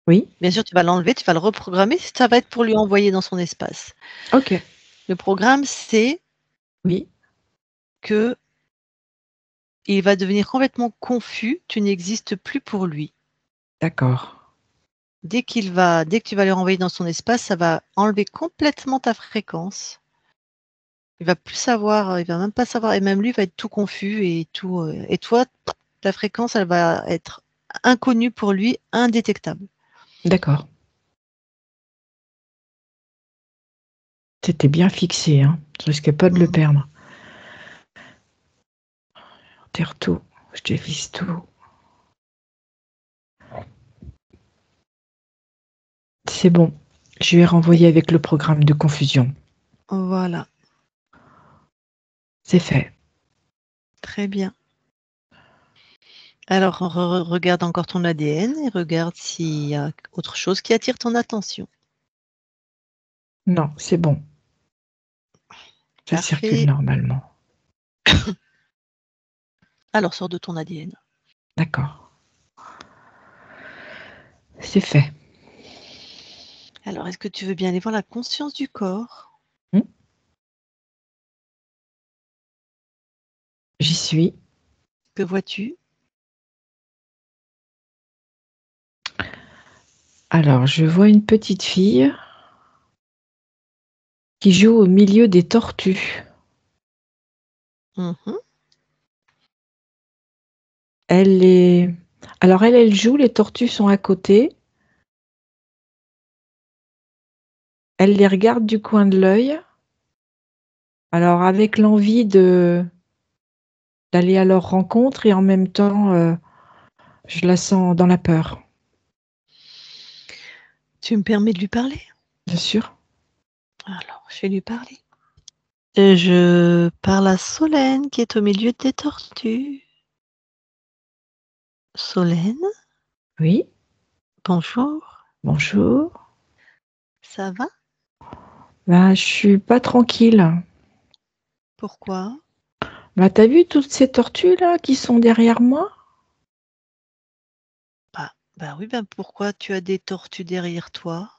Oui. Bien sûr, tu vas l'enlever, tu vas le reprogrammer. Ça va être pour lui envoyer dans son espace. Ok. Le programme, c'est Oui. que il va devenir complètement confus. Tu n'existes plus pour lui. D'accord. Dès que tu vas le renvoyer dans son espace, ça va enlever complètement ta fréquence. Il va plus savoir, il va même pas savoir, et même lui va être tout confus et tout. Et toi, ta fréquence, elle va être inconnue pour lui, indétectable. D'accord. C'était bien fixé, hein. Je risquais pas de le perdre. Terre tout, je dévisse tout. C'est bon. Je vais renvoyer avec le programme de confusion. Voilà, C'est fait. très bien. Alors, regarde encore ton ADN et regarde s'il y a autre chose qui attire ton attention. Non, c'est bon. Ça Parfait. circule normalement. Alors, sors de ton ADN. D'accord. C'est fait. Alors, est-ce que tu veux bien aller voir la conscience du corps? J'y suis. Que vois-tu? Alors, je vois une petite fille qui joue au milieu des tortues. Mhm. Alors, elle joue, les tortues sont à côté. Elle les regarde du coin de l'œil. Alors, avec l'envie d'aller à leur rencontre et en même temps, je la sens dans la peur. Tu me permets de lui parler? Bien sûr. Alors, je vais lui parler. Et je parle à Solène qui est au milieu des tortues. Solène, Oui, bonjour. bonjour. Ça va? Bah, je suis pas tranquille. Pourquoi? Bah, t'as vu toutes ces tortues là qui sont derrière moi? Bah oui, ben pourquoi tu as des tortues derrière toi?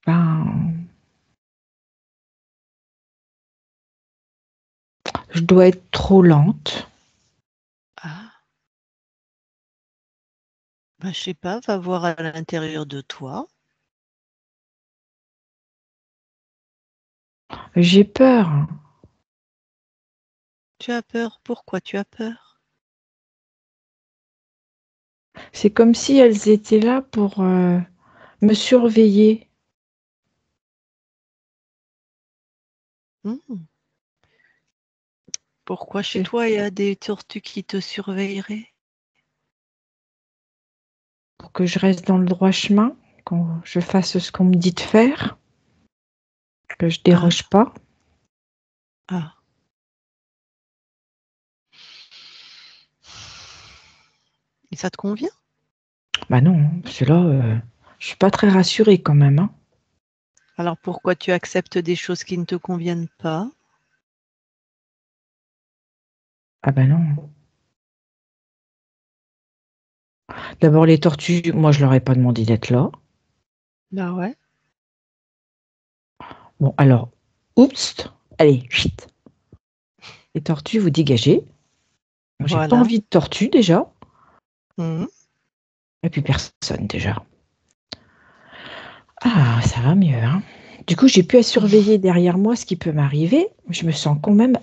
Ben, je dois être trop lente. Ah, bah je sais pas, va voir à l'intérieur de toi. J'ai peur. Tu as peur? Pourquoi tu as peur? C'est comme si elles étaient là pour me surveiller. Hmm. Pourquoi chez toi il y a des tortues qui te surveilleraient? Pour que je reste dans le droit chemin, que je fasse ce qu'on me dit de faire, que je déroge pas. Ah. Et ça te convient? Bah non, parce que là, je suis pas très rassurée quand même, hein. Alors pourquoi tu acceptes des choses qui ne te conviennent pas? Ah bah non. D'abord les tortues, moi je leur ai pas demandé d'être là. Bah ouais. Bon alors, oups, allez, chut. Les tortues, vous dégagez. Moi, j'ai pas Voilà. envie de tortues déjà. Mhm. Et puis personne déjà. Ah, ça va mieux, hein. Du coup, j'ai pu à surveiller derrière moi ce qui peut m'arriver. Je me sens quand même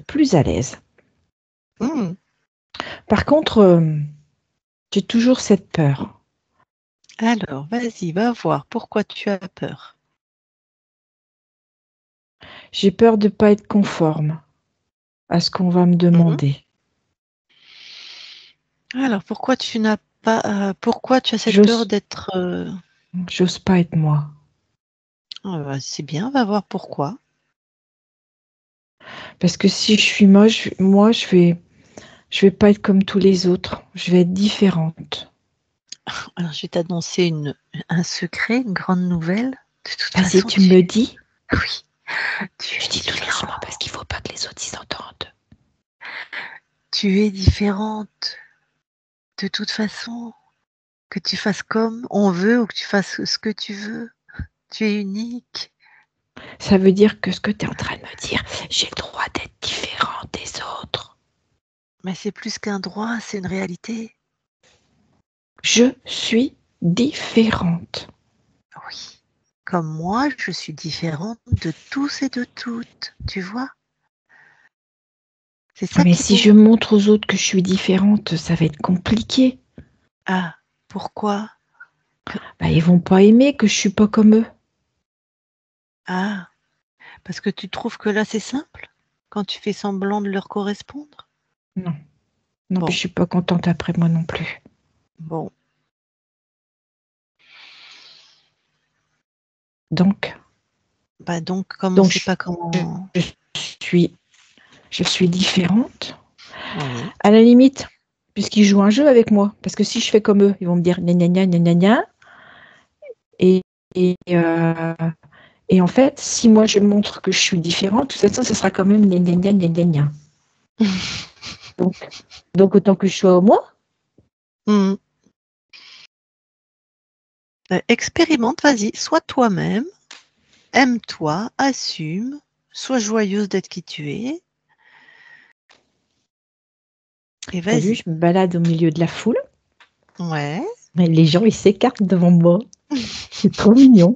plus à l'aise. Mhm. Par contre, j'ai toujours cette peur. Alors, vas-y, va voir pourquoi tu as peur. J'ai peur de ne pas être conforme à ce qu'on va me Mhm. demander. Alors, pourquoi tu n'as pas, pourquoi tu as cette peur J'ose d'être, j'ose pas être moi. bah, c'est bien, va voir pourquoi. Parce que si je suis moche, moi, je vais pas être comme tous les autres. Je vais être différente. Alors, je vais t'annoncer un secret, une grande nouvelle. De toute Vas-y, façon, tu me le dis. oui, tu Je es dis tout doucement différente. parce qu'il faut pas que les autres s'y entendent. Tu es différente. De toute façon, que tu fasses comme on veut ou que tu fasses ce que tu veux, tu es unique. Ça veut dire que ce que tu es en train de me dire, j'ai le droit d'être différente des autres. Mais c'est plus qu'un droit, c'est une réalité. Je suis différente. Oui. Comme moi, je suis différente de tous et de toutes, tu vois? C'est ça Mais qui est si beau. je montre aux autres que je suis différente, ça va être compliqué. Ah, pourquoi? Bah, ils vont pas aimer que je suis pas comme eux. Ah, parce que tu trouves que là, c'est simple quand tu fais semblant de leur correspondre? Non. Non, Bon. puis je suis pas contente après moi non plus. Bon. Donc, Donc, comme on donc ne sait pas comment... je suis différente. Oui. À la limite, puisqu'ils jouent un jeu avec moi. Parce que si je fais comme eux, ils vont me dire gna gna gna gna gna gna. Et, et, euh, et en fait, si moi je montre que je suis différente, de toute façon, ce sera quand même gna gna gna gna gna gna. Donc autant que je sois moi. Mmh. Expérimente, vas-y, sois toi-même, aime-toi, assume, sois joyeuse d'être qui tu es. Et T'as vu, vas-y. je me balade au milieu de la foule. Ouais. Mais les gens, ils s'écartent devant moi. C'est trop mignon.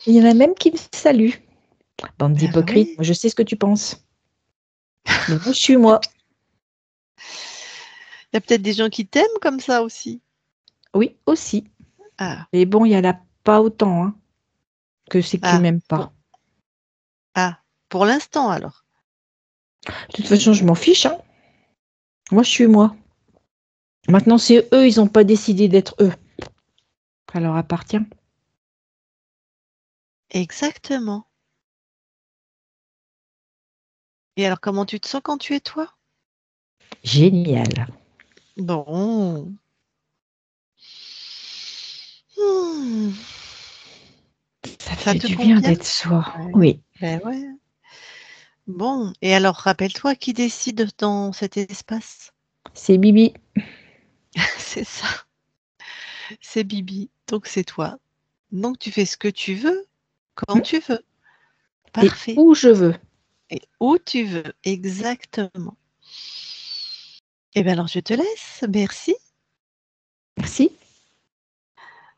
Il y en a même qui me saluent. Bande d'hypocrites, Oui. moi je sais ce que tu penses. Mais moi, je suis moi. Il y a peut-être des gens qui t'aiment comme ça aussi. Oui, aussi. Ah, Mais bon, il n'y en a pas autant que c'est qui ah, m'aiment bon. pas. Ah, pour l'instant alors. De toute façon, je m'en fiche. Moi, je suis moi. Maintenant, c'est eux, ils n'ont pas décidé d'être eux. Ça leur appartient. Exactement. Et alors, comment tu te sens quand tu es toi? Génial. Bon. Hmm. Ça Ça fait te du bien convient? d'être soi. Ouais. Oui. Ben ouais. Bon. Et alors, rappelle-toi qui décide dans cet espace. C'est Bibi. C'est ça. C'est Bibi. Donc, c'est toi. Donc, tu fais ce que tu veux, quand tu veux. Et Parfait. où je veux. Et où tu veux. Exactement. Eh bien, alors, je te laisse. Merci. Merci.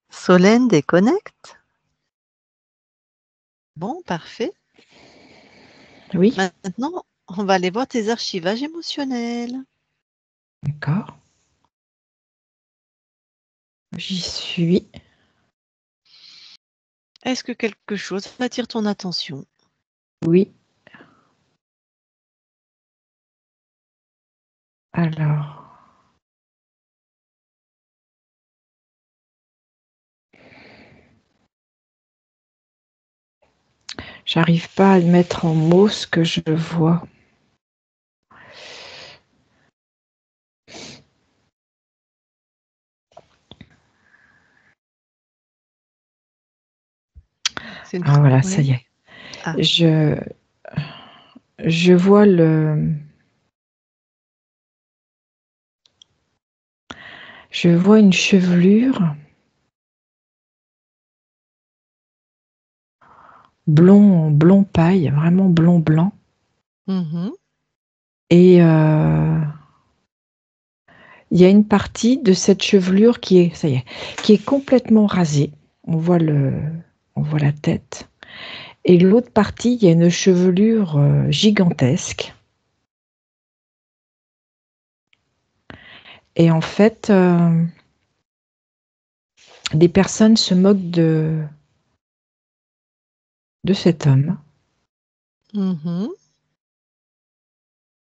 Solène déconnecte. Bon, parfait. Oui. Maintenant, on va aller voir tes archivages émotionnels. D'accord. J'y suis. Est-ce que quelque chose attire ton attention? Oui. Alors. J'arrive pas à mettre en mots ce que je vois. Ah voilà, ça y est. Ah. Je vois je vois une chevelure blond paille, vraiment blond blanc. Mmh. Et il y a une partie de cette chevelure qui est, ça y est, qui est complètement rasée. On voit la tête. Et l'autre partie, il y a une chevelure gigantesque. Et en fait, des personnes se moquent de cet homme Mmh.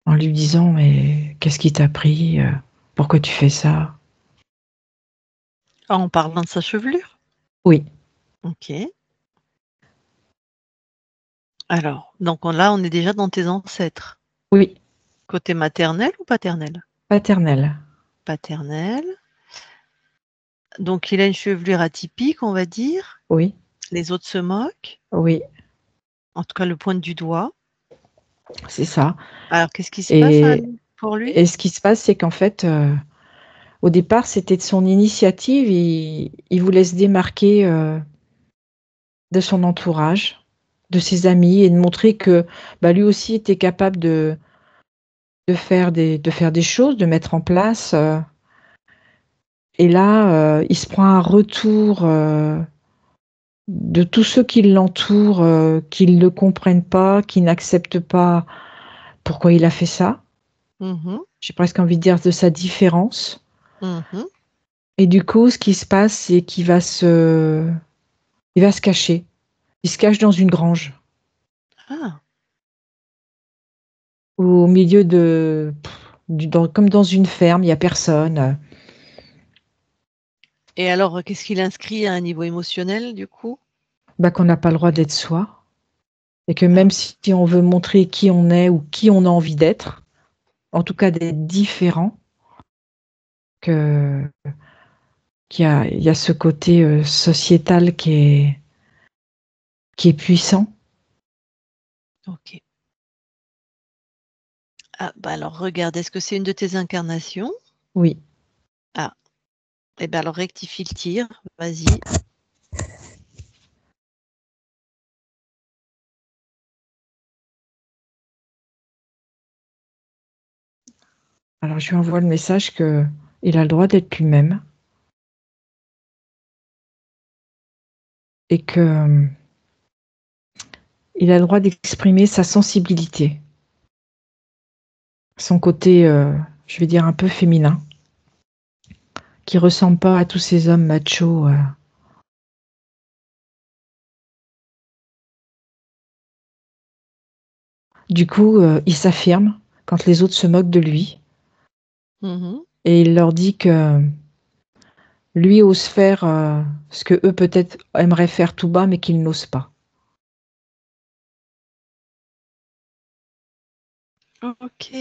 en lui disant mais qu'est-ce qui t'a pris? Pourquoi tu fais ça? En parlant de sa chevelure? Oui, OK. Alors, donc là, on est déjà dans tes ancêtres. oui, Côté maternel ou paternel? paternelle. Paternel. Donc il a une chevelure atypique, on va dire. Oui, Les autres se moquent, oui, en tout cas le pointent du doigt. c'est ça. Alors qu'est-ce qui se passe, Et, pour lui? et ce qui se passe, c'est qu'en fait, au départ, c'était de son initiative. Il voulait se démarquer de son entourage, de ses amis, et de montrer que lui aussi était capable de faire des choses, de mettre en place. Et là, il se prend un retour de tous ceux qui l'entourent, qui ne le comprennent pas, qui n'acceptent pas pourquoi il a fait ça. Mmh. J'ai presque envie de dire de sa différence. Mmh. Et du coup, ce qui se passe, c'est qu'il va se cacher. Il se cache dans une grange. Ah, Au milieu comme dans une ferme, il n'y a personne. et alors, qu'est-ce qu'il inscrit à un niveau émotionnel, du coup? Qu'on n'a pas le droit d'être soi. Et que Ah même oui. si on veut montrer qui on est ou qui on a envie d'être, en tout cas d'être différent, que, il y a ce côté sociétal qui est puissant. Ok. Ah, bah alors regarde, est-ce que c'est une de tes incarnations? Oui. Ah, et ben alors rectifie le tir, vas-y. Alors je lui envoie le message que il a le droit d'être lui-même et que il a le droit d'exprimer sa sensibilité, son côté, je vais dire un peu féminin, qui ressemble pas à tous ces hommes machos. Du coup, il s'affirme quand les autres se moquent de lui Mhm. et il leur dit que lui ose faire ce que eux peut-être aimeraient faire tout bas mais qu'ils n'osent pas. Ok.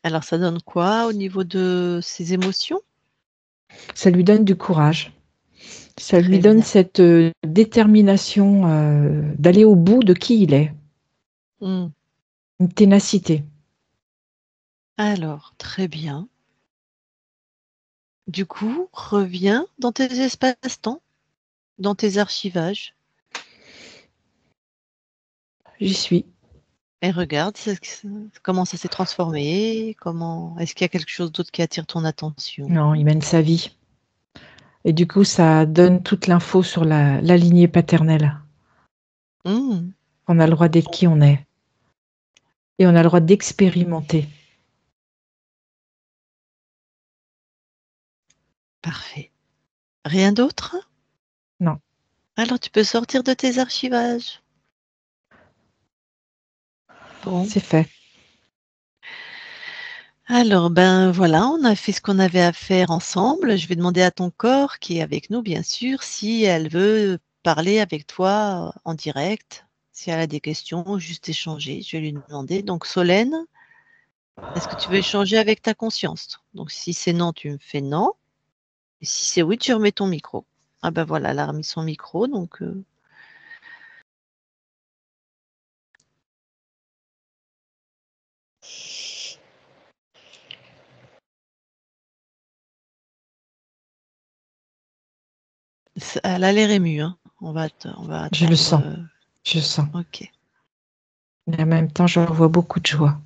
Alors ça donne quoi au niveau de ses émotions? Ça lui donne du courage. Ça lui Très donne bien. cette détermination d'aller au bout de qui il est, Hmm. une ténacité. Alors, très bien. Du coup, reviens dans tes espaces-temps, dans tes archivages, J'y suis. et regarde comment ça s'est transformé, comment est-ce qu'il y a quelque chose d'autre qui attire ton attention? Non, il mène sa vie. Et du coup, ça donne toute l'info sur la lignée paternelle. Hmm. On a le droit d'être qui on est. Et on a le droit d'expérimenter. Parfait. Rien d'autre? Non, Alors tu peux sortir de tes archivages. Bon. c'est fait. Alors, ben voilà, on a fait ce qu'on avait à faire ensemble. Je vais demander à ton corps, qui est avec nous, bien sûr, si elle veut parler avec toi en direct, si elle a des questions, ou juste échanger. Je vais lui demander. Donc, Solène, est-ce que tu veux échanger avec ta conscience? Donc, si c'est non, tu me fais non. Et si c'est oui, tu remets ton micro. Ah ben voilà, elle a remis son micro. Donc, elle a l'air émue, hein. On va Je le attendre. sens. Je le sens. Ok. Et en même temps, je vois beaucoup de joie.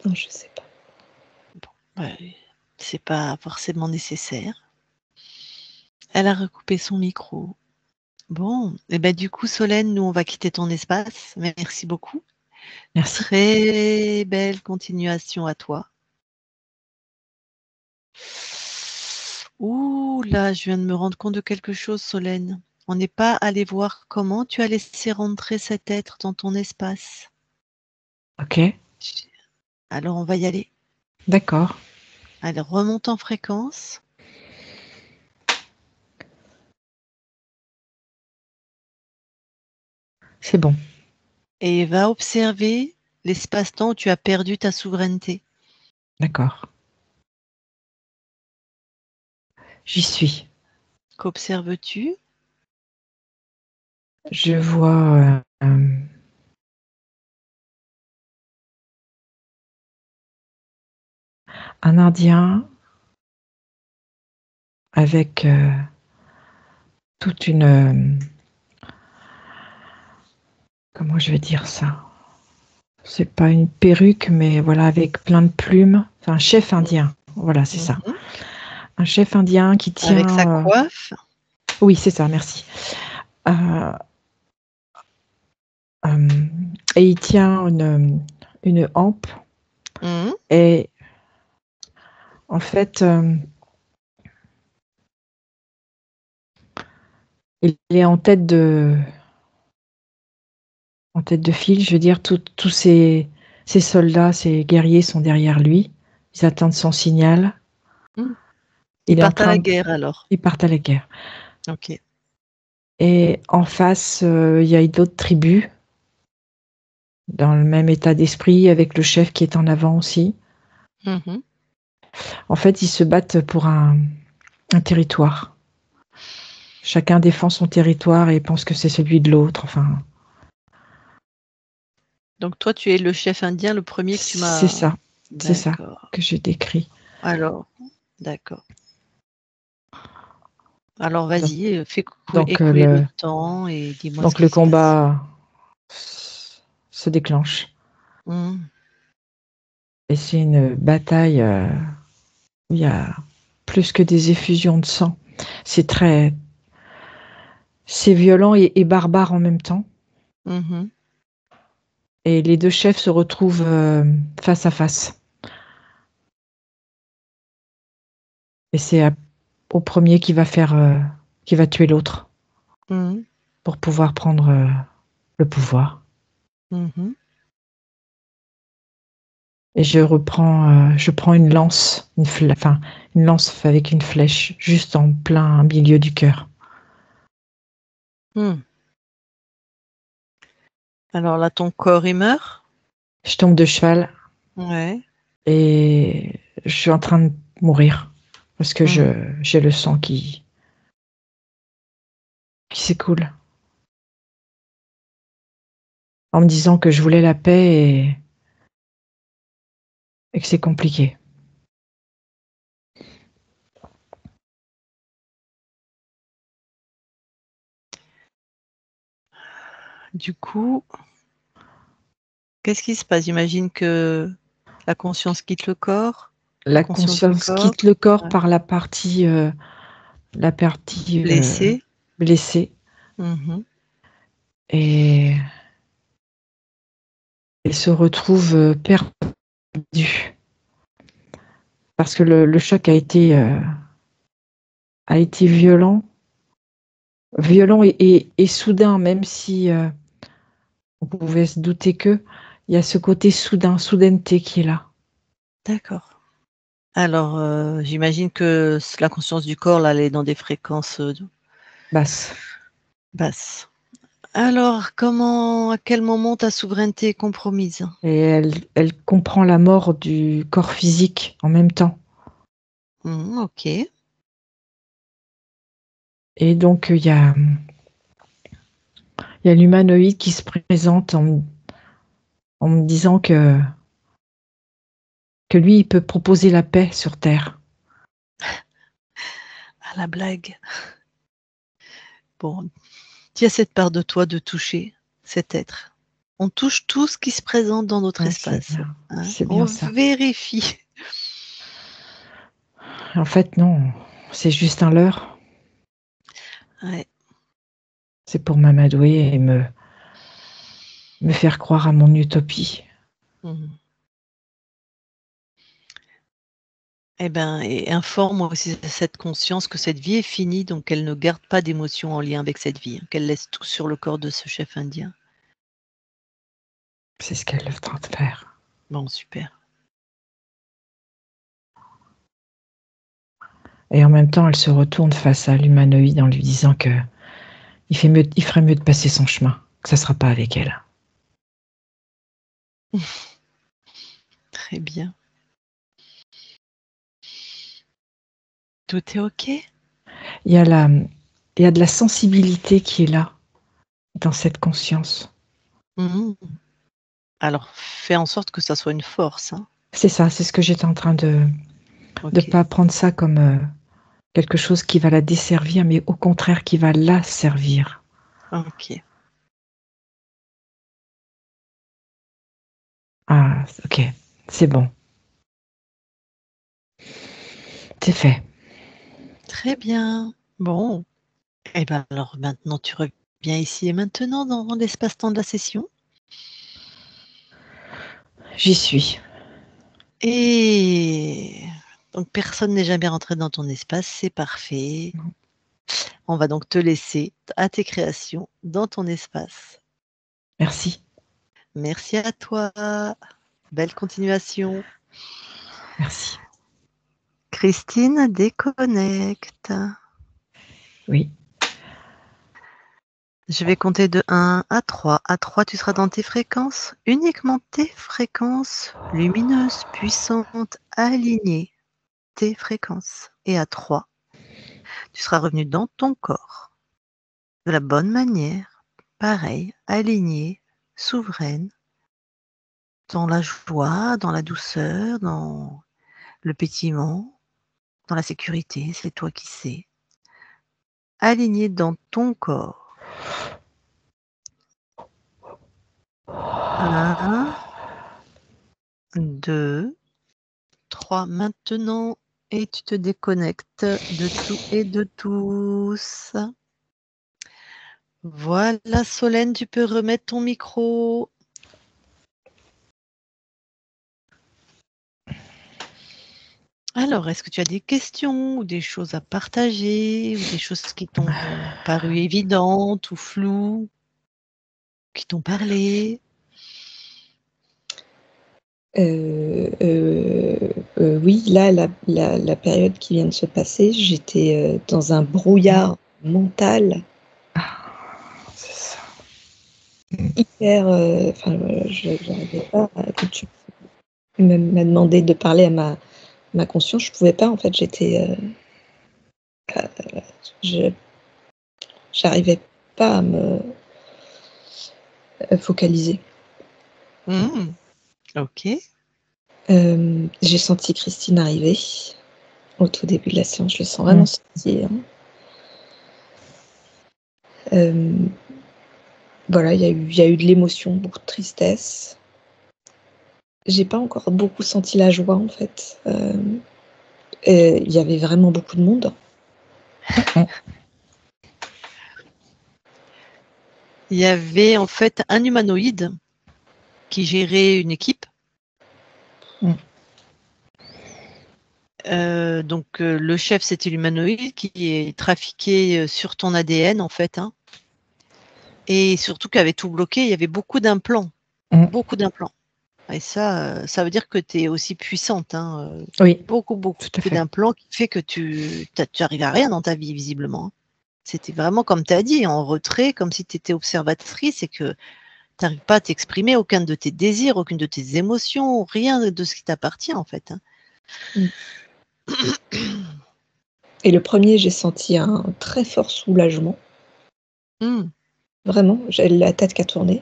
Non, je sais pas. Ouais, c'est pas forcément nécessaire. Elle a recoupé son micro. Bon, et ben du coup, Solène, nous, on va quitter ton espace. Merci beaucoup. Merci. Très belle continuation à toi. Ouh là, je viens de me rendre compte de quelque chose, Solène. On n'est pas allé voir comment tu as laissé rentrer cet être dans ton espace. Ok, Alors, on va y aller. d'accord. Alors, remonte en fréquence C'est bon. et va observer l'espace-temps où tu as perdu ta souveraineté. D'accord. J'y suis. Qu'observes-tu? Je vois un Indien avec toute une... comment je vais dire ça? C'est pas une perruque, mais voilà, avec plein de plumes. Enfin, un chef indien. Voilà, c'est ça. Mhm. Un chef indien qui Avec sa tient... coiffe. oui, c'est ça, merci. Euh, et il tient une hampe Mhm. Et en fait, il est en tête de file. Je veux dire, tous ces soldats, ces guerriers sont derrière lui. Ils attendent son signal. Mhm. Ils Il est en partent à la train, guerre alors. ils partent à la guerre. Ok. Et en face, il y a d'autres tribus dans le même état d'esprit, avec le chef qui est en avant aussi. Mhm. En fait, ils se battent pour un territoire. Chacun défend son territoire et pense que c'est celui de l'autre. Enfin, Donc toi, tu es le chef indien, le premier que tu c'est m'as. ça, c'est ça D'accord. que j'ai décrit. Alors, d'accord. Alors Donc, vas-y, fais donc, écouler le temps et dis-moi ce donc qui le se passe. combat se déclenche. Mhm. Et c'est une bataille où il y a plus que des effusions de sang. C'est violent et barbare en même temps. Mhm. Et les deux chefs se retrouvent face à face. Et c'est au premier qui va tuer l'autre Mhm. pour pouvoir prendre le pouvoir. Mhm. Et je prends une lance, une lance avec une flèche juste en plein milieu du cœur. Mhm. Alors là, ton corps, il meurt? Je tombe de cheval Ouais. et je suis en train de mourir parce que Mhm. j'ai le sang qui s'écoule en me disant que je voulais la paix et que c'est compliqué. Du coup, qu'est-ce qui se passe? J'imagine que la conscience quitte le corps, la La conscience du conscience corps, quitte le corps ouais. par la partie Blessé. blessée Mhm. et elle se retrouve perdue parce que le choc a été violent et soudain, même si on pouvait se douter que il y a ce côté soudaineté qui est là. D'accord. Alors, j'imagine que la conscience du corps, là, elle est dans des fréquences Basse. basses. Alors, à quel moment ta souveraineté est compromise? Et elle comprend la mort du corps physique en même temps. Mhm, ok. Et donc, il y a l'humanoïde qui se présente en me disant que lui, il peut proposer la paix sur Terre. À la blague. Bon, tu as cette part de toi de toucher cet être. On touche tout ce qui se présente dans notre Ouais, espace, hein. c'est On bien ça. vérifie. En fait, non, c'est juste un leurre. Ouais. C'est pour m'amadouer et me faire croire à mon utopie. Mhm. Eh ben, et informe aussi cette conscience que cette vie est finie, donc qu'elle ne garde pas d'émotions en lien avec cette vie, hein, qu'elle laisse tout sur le corps de ce chef indien. C'est ce qu'elle est en train de faire. Bon, super. Et en même temps, elle se retourne face à l'humanoïde en lui disant que il ferait mieux de passer son chemin, que ça sera pas avec elle. Très bien. Tout est OK? Il y a il y a de la sensibilité qui est là, dans cette conscience. Mhm. Alors, fais en sorte que ça soit une force, hein. C'est ça, c'est ce que j'étais en train de OK. pas prendre ça comme quelque chose qui va la desservir, mais au contraire qui va la servir. OK. Ah, ok, c'est bon, c'est fait. Très bien. Bon. Eh ben, alors maintenant, tu reviens ici et maintenant dans l'espace-temps de la session. J'y suis. Et donc, personne n'est jamais rentré dans ton espace, c'est parfait. Non. On va donc te laisser à tes créations dans ton espace. Merci. Merci à toi. Belle continuation. Merci. Christine déconnecte. Oui. Je vais compter de 1 à 3. À 3, tu seras dans tes fréquences, uniquement tes fréquences lumineuses, puissantes, alignées, tes fréquences. Et à 3, tu seras revenu dans ton corps, de la bonne manière, pareil, alignée, souveraine, dans la joie, dans la douceur, dans le pétillement, dans la sécurité, c'est toi qui sais. Aligné dans ton corps. 1, 2, 3. Maintenant, et tu te déconnectes de tout et de tous. Voilà, Solène, tu peux remettre ton micro. Alors, est-ce que tu as des questions ou des choses à partager ou des choses qui t'ont paru évidentes ou floues, qui t'ont parlé? Oui, là, la période qui vient de se passer, j'étais dans un brouillard mental C'est ça. hyper. Je n'arrivais pas. Quand tu m'as demandé de parler à ma conscience, je ne pouvais pas. En fait, j'arrivais pas à me focaliser. Ok. J'ai senti Christine arriver au tout début de la séance. Je le sens vraiment sortir. Voilà, il y a eu de l'émotion, beaucoup de tristesse. J'ai pas encore beaucoup senti la joie, en fait. Il y avait vraiment beaucoup de monde. Il y avait en fait un humanoïde qui gérait une équipe. Donc le chef, c'était l'humanoïde qui est trafiqué sur ton ADN en fait, hein. Et surtout qui avait tout bloqué, il y avait beaucoup d'implants. Beaucoup d'implants. Et ça veut dire que tu es aussi puissante, hein. Oui, Beaucoup tout à fait. d'implants qui fait que tu arrives à rien dans ta vie visiblement, hein. C'était vraiment comme tu as dit, en retrait, comme si tu étais observatrice et que tu n'arrives pas à t'exprimer aucun de tes désirs, aucune de tes émotions, rien de ce qui t'appartient en fait, hein. Et le premier, j'ai senti un très fort soulagement. Vraiment, j'ai la tête qui a tourné.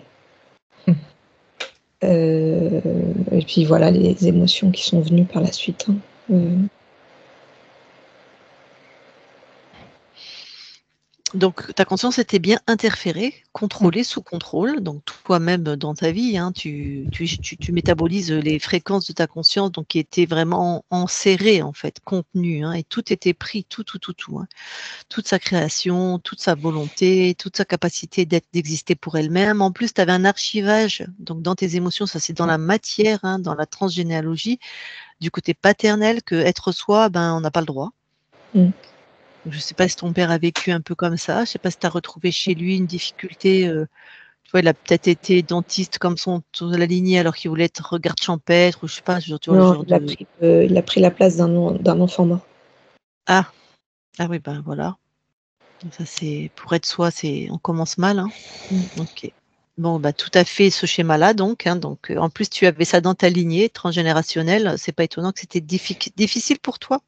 Et puis voilà, les émotions qui sont venues par la suite, hein. Donc ta conscience était bien interférée, contrôlée, sous contrôle. Donc toi-même dans ta vie, hein, tu métabolises les fréquences de ta conscience, donc qui étaient vraiment enserrées en fait, contenues, hein, et tout était pris, tout, hein. Toute sa création, toute sa volonté, toute sa capacité d'exister pour elle-même. En plus, tu avais un archivage, donc dans tes émotions, ça c'est dans la matière, hein, dans la transgénéalogie, du côté paternel, que être soi, ben on n'a pas le droit. Je ne sais pas si ton père a vécu un peu comme ça. Je ne sais pas si tu as retrouvé chez lui une difficulté. Tu vois, il a peut-être été dentiste comme la lignée alors qu'il voulait être garde champêtre ou je sais pas. Tu vois, Non, le genre il a pris la place d'un enfant mort. Ah oui, ben voilà. Donc ça c'est pour être soi, on commence mal, hein. Ok. Bon, bah tout à fait ce schéma-là donc, hein. Donc en plus tu avais ça dans ta lignée transgénérationnelle. C'est pas étonnant que c'était difficile pour toi.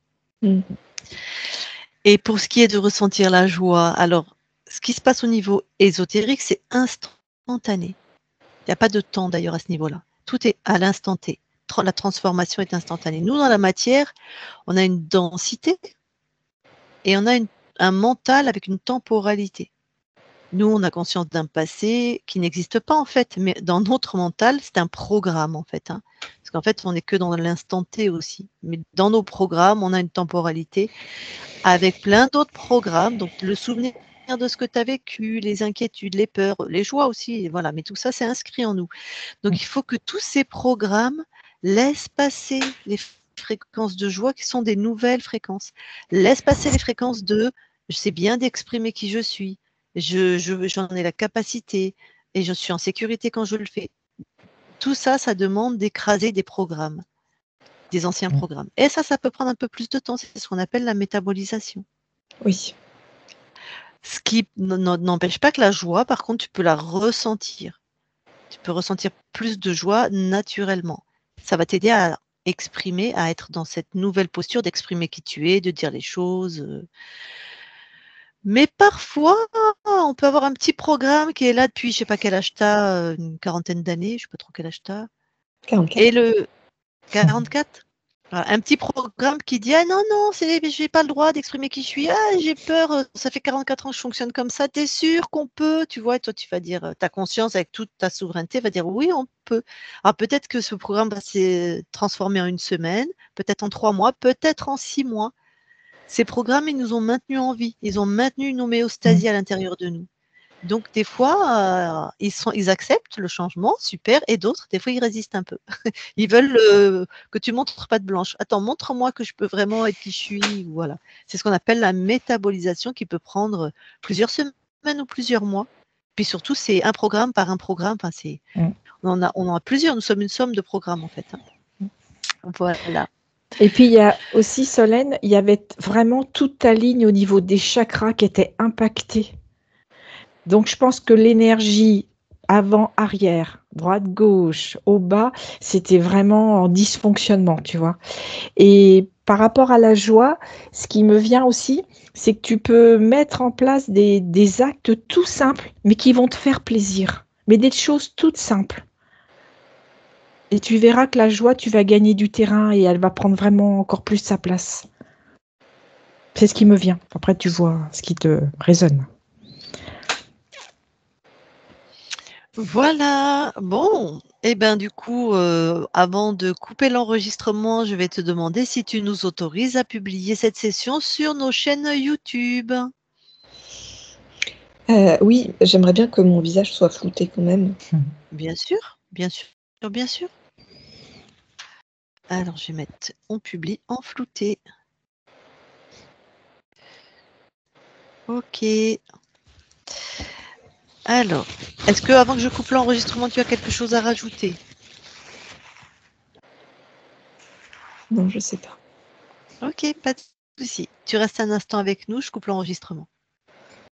Et pour ce qui est de ressentir la joie, alors, ce qui se passe au niveau ésotérique, c'est instantané. Il n'y a pas de temps d'ailleurs à ce niveau-là. Tout est à l'instant T. La transformation est instantanée. Nous, dans la matière, on a une densité et on a un mental avec une temporalité. Nous, on a conscience d'un passé qui n'existe pas en fait, mais dans notre mental, c'est un programme en fait, hein. Parce qu'en fait, on n'est que dans l'instant T aussi. Mais dans nos programmes, on a une temporalité avec plein d'autres programmes, donc le souvenir de ce que tu as vécu, les inquiétudes, les peurs, les joies aussi, voilà, mais tout ça, c'est inscrit en nous. Donc il faut que tous ces programmes Laisse passer les fréquences de joie qui sont des nouvelles fréquences. Laisse passer les fréquences de je sais bien d'exprimer qui je suis, j'en ai la capacité et je suis en sécurité quand je le fais. Tout ça, ça demande d'écraser des programmes, des anciens programmes. Et ça peut prendre un peu plus de temps. C'est ce qu'on appelle la métabolisation. Oui. Ce qui n'empêche pas que la joie, par contre, tu peux la ressentir. Tu peux ressentir plus de joie naturellement. Ça va t'aider à exprimer, à être dans cette nouvelle posture d'exprimer qui tu es, de dire les choses. Mais parfois, on peut avoir un petit programme qui est là depuis, je ne sais pas quel âge tu as, une quarantaine d'années, je ne sais pas trop quel âge tu as. 44. Et le 44 voilà, un petit programme qui dit: «Ah non, non, j'ai pas le droit d'exprimer qui je suis. Ah, j'ai peur, ça fait 44 ans que je fonctionne comme ça. Tu es sûr qu'on peut?» Tu vois? Et toi, tu vas dire, ta conscience avec toute ta souveraineté va dire: «Oui, on peut». Alors peut-être que ce programme va se transformer en 1 semaine, peut-être en 3 mois, peut-être en 6 mois. Ces programmes, ils nous ont maintenus en vie. Ils ont maintenu une homéostasie à l'intérieur de nous. Donc des fois, ils acceptent le changement, super, et d'autres, des fois, ils résistent un peu. Ils veulent, que tu montres patte blanche. «Attends, montre-moi que je peux vraiment être qui je suis», voilà. C'est ce qu'on appelle la métabolisation qui peut prendre plusieurs semaines ou plusieurs mois. Puis surtout, c'est un programme par un programme, enfin c'est on en a plusieurs, nous sommes une somme de programmes en fait, hein. Voilà. Et puis, il y a aussi, Solène, il y avait vraiment toute ta ligne au niveau des chakras qui était impactée. Donc, je pense que l'énergie avant, arrière, droite, gauche, au bas, c'était vraiment en dysfonctionnement, tu vois. Et par rapport à la joie, ce qui me vient aussi, c'est que tu peux mettre en place des actes tout simples, mais qui vont te faire plaisir. Mais des choses toutes simples. Et tu verras que la joie, tu vas gagner du terrain et elle va prendre vraiment encore plus sa place. C'est ce qui me vient. Après, tu vois ce qui te résonne. Voilà, bon, et ben du coup, avant de couper l'enregistrement, je vais te demander si tu nous autorises à publier cette session sur nos chaînes YouTube? Oui, j'aimerais bien que mon visage soit flouté quand même. Bien sûr, bien sûr, bien sûr. Alors je vais mettre on publie en flouté. OK. Alors, est-ce qu'avant que je coupe l'enregistrement, tu as quelque chose à rajouter? Non, je sais pas. OK, pas de souci. Tu restes un instant avec nous, je coupe l'enregistrement.